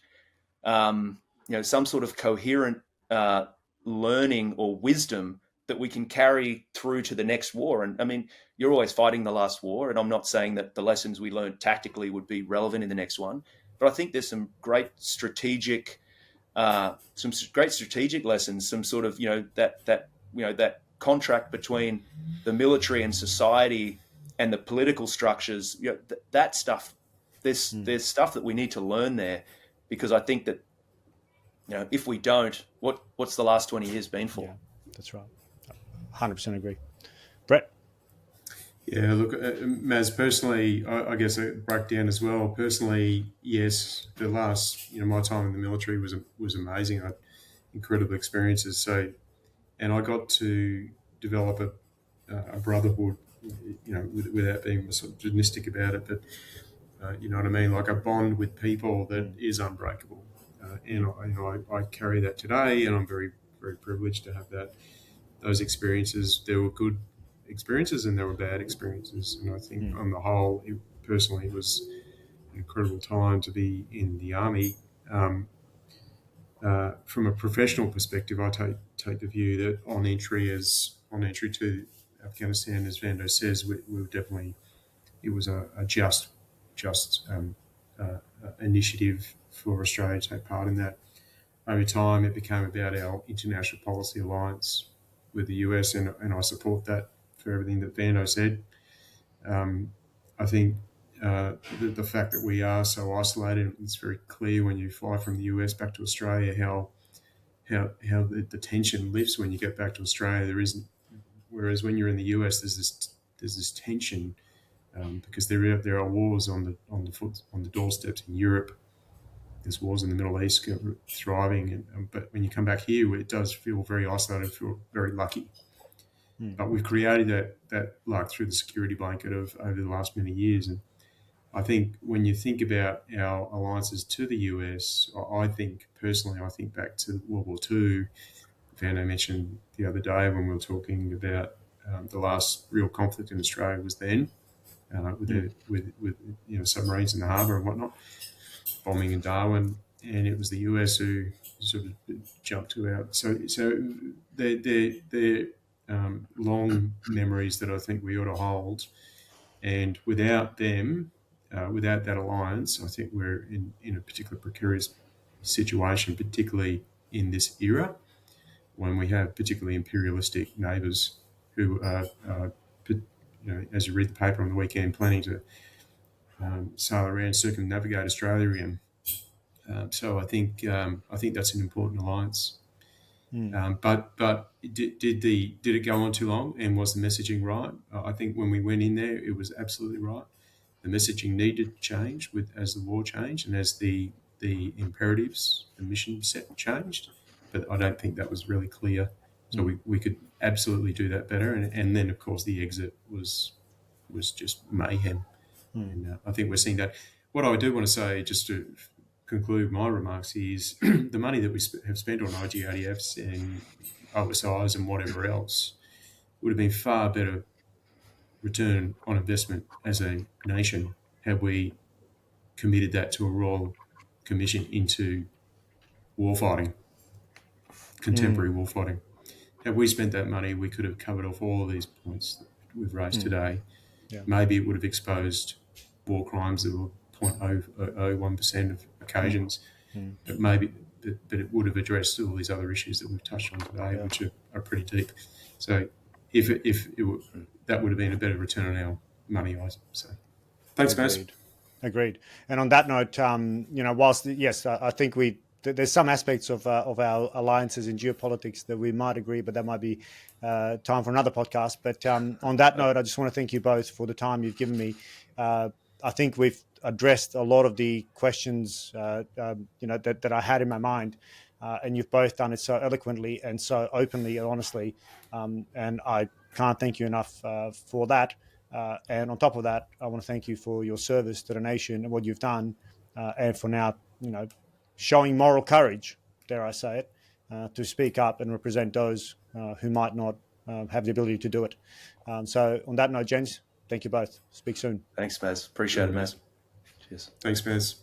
learning or wisdom that we can carry through to the next war. And I mean, you're always fighting the last war, and I'm not saying that the lessons we learned tactically would be relevant in the next one, but I think there's some great strategic lessons, some sort of that contract between the military and society and the political structures. That stuff. There's stuff that we need to learn there, because I think that if we don't, what's the last 20 years been for? Yeah, that's right. 100% agree. Brett? Yeah, look, Maz, personally, I guess I broke down as well. Personally, yes, the last, my time in the military was amazing. I had incredible experiences. So, and I got to develop a brotherhood, without being misogynistic about it, but you know what I mean, like a bond with people that is unbreakable. And I carry that today, and I'm very, very privileged to have those experiences. There were good experiences and there were bad experiences, and I think on the whole, personally, it was an incredible time to be in the army. From a professional perspective, I take the view that on entry to Afghanistan, as Vando says, we were definitely, it was a just initiative for Australia to take part in that. Over time, it became about our international policy alliance with the US, and I support that for everything that Vando said. I think the fact that we are so isolated, it's very clear when you fly from the US back to Australia how the tension lifts when you get back to Australia. There isn't, whereas when you're in the US, there's this tension because there are wars on the doorsteps in Europe. There's wars in the Middle East thriving, but when you come back here, it does feel very isolated. Feel very lucky. But we've created that luck through the security blanket of over the last many years. And I think when you think about our alliances to the US, I think back to World War II. Vando mentioned the other day when we were talking about the last real conflict in Australia was then with submarines in the harbour and whatnot, bombing in Darwin, and it was the US who sort of jumped to our. So they're long memories that I think we ought to hold, and without them, without that alliance, I think we're in a particular precarious situation, particularly in this era when we have particularly imperialistic neighbours who are, as you read the paper on the weekend, planning to sail around, circumnavigate Australia again. So I think that's an important alliance. But did it go on too long, and was the messaging right? I think when we went in there, it was absolutely right. The messaging needed to change as the war changed and as the imperatives, the mission set changed. But I don't think that was really clear. So we could absolutely do that better. And then, of course, the exit was just mayhem. And I think we're seeing that. What I do want to say, just to conclude my remarks, is the money that we have spent on IGADFs and OSIs and whatever else would have been far better return on investment as a nation had we committed that to a Royal Commission into warfighting, contemporary warfighting. Had we spent that money, we could have covered off all of these points that we've raised today. Yeah. Maybe it would have exposed war crimes that were 0.001% of occasions, but it would have addressed all these other issues that we've touched on today, which are pretty deep. So if that would have been a better return on our money, I say. Thanks, Maz. Agreed. And on that note, whilst I think there's some aspects of our alliances in geopolitics that we might agree, but that might be time for another podcast. But on that note, I just want to thank you both for the time you've given me. I think we've addressed a lot of the questions that I had in my mind, and you've both done it so eloquently and so openly and honestly, and I can't thank you enough for that. And on top of that, I want to thank you for your service to the nation and what you've done, and for now, showing moral courage, dare I say it, to speak up and represent those who might not have the ability to do it. So on that note, gents, thank you both. Speak soon. Thanks, Maz. Appreciate it, Maz. Cheers. Thanks, Maz.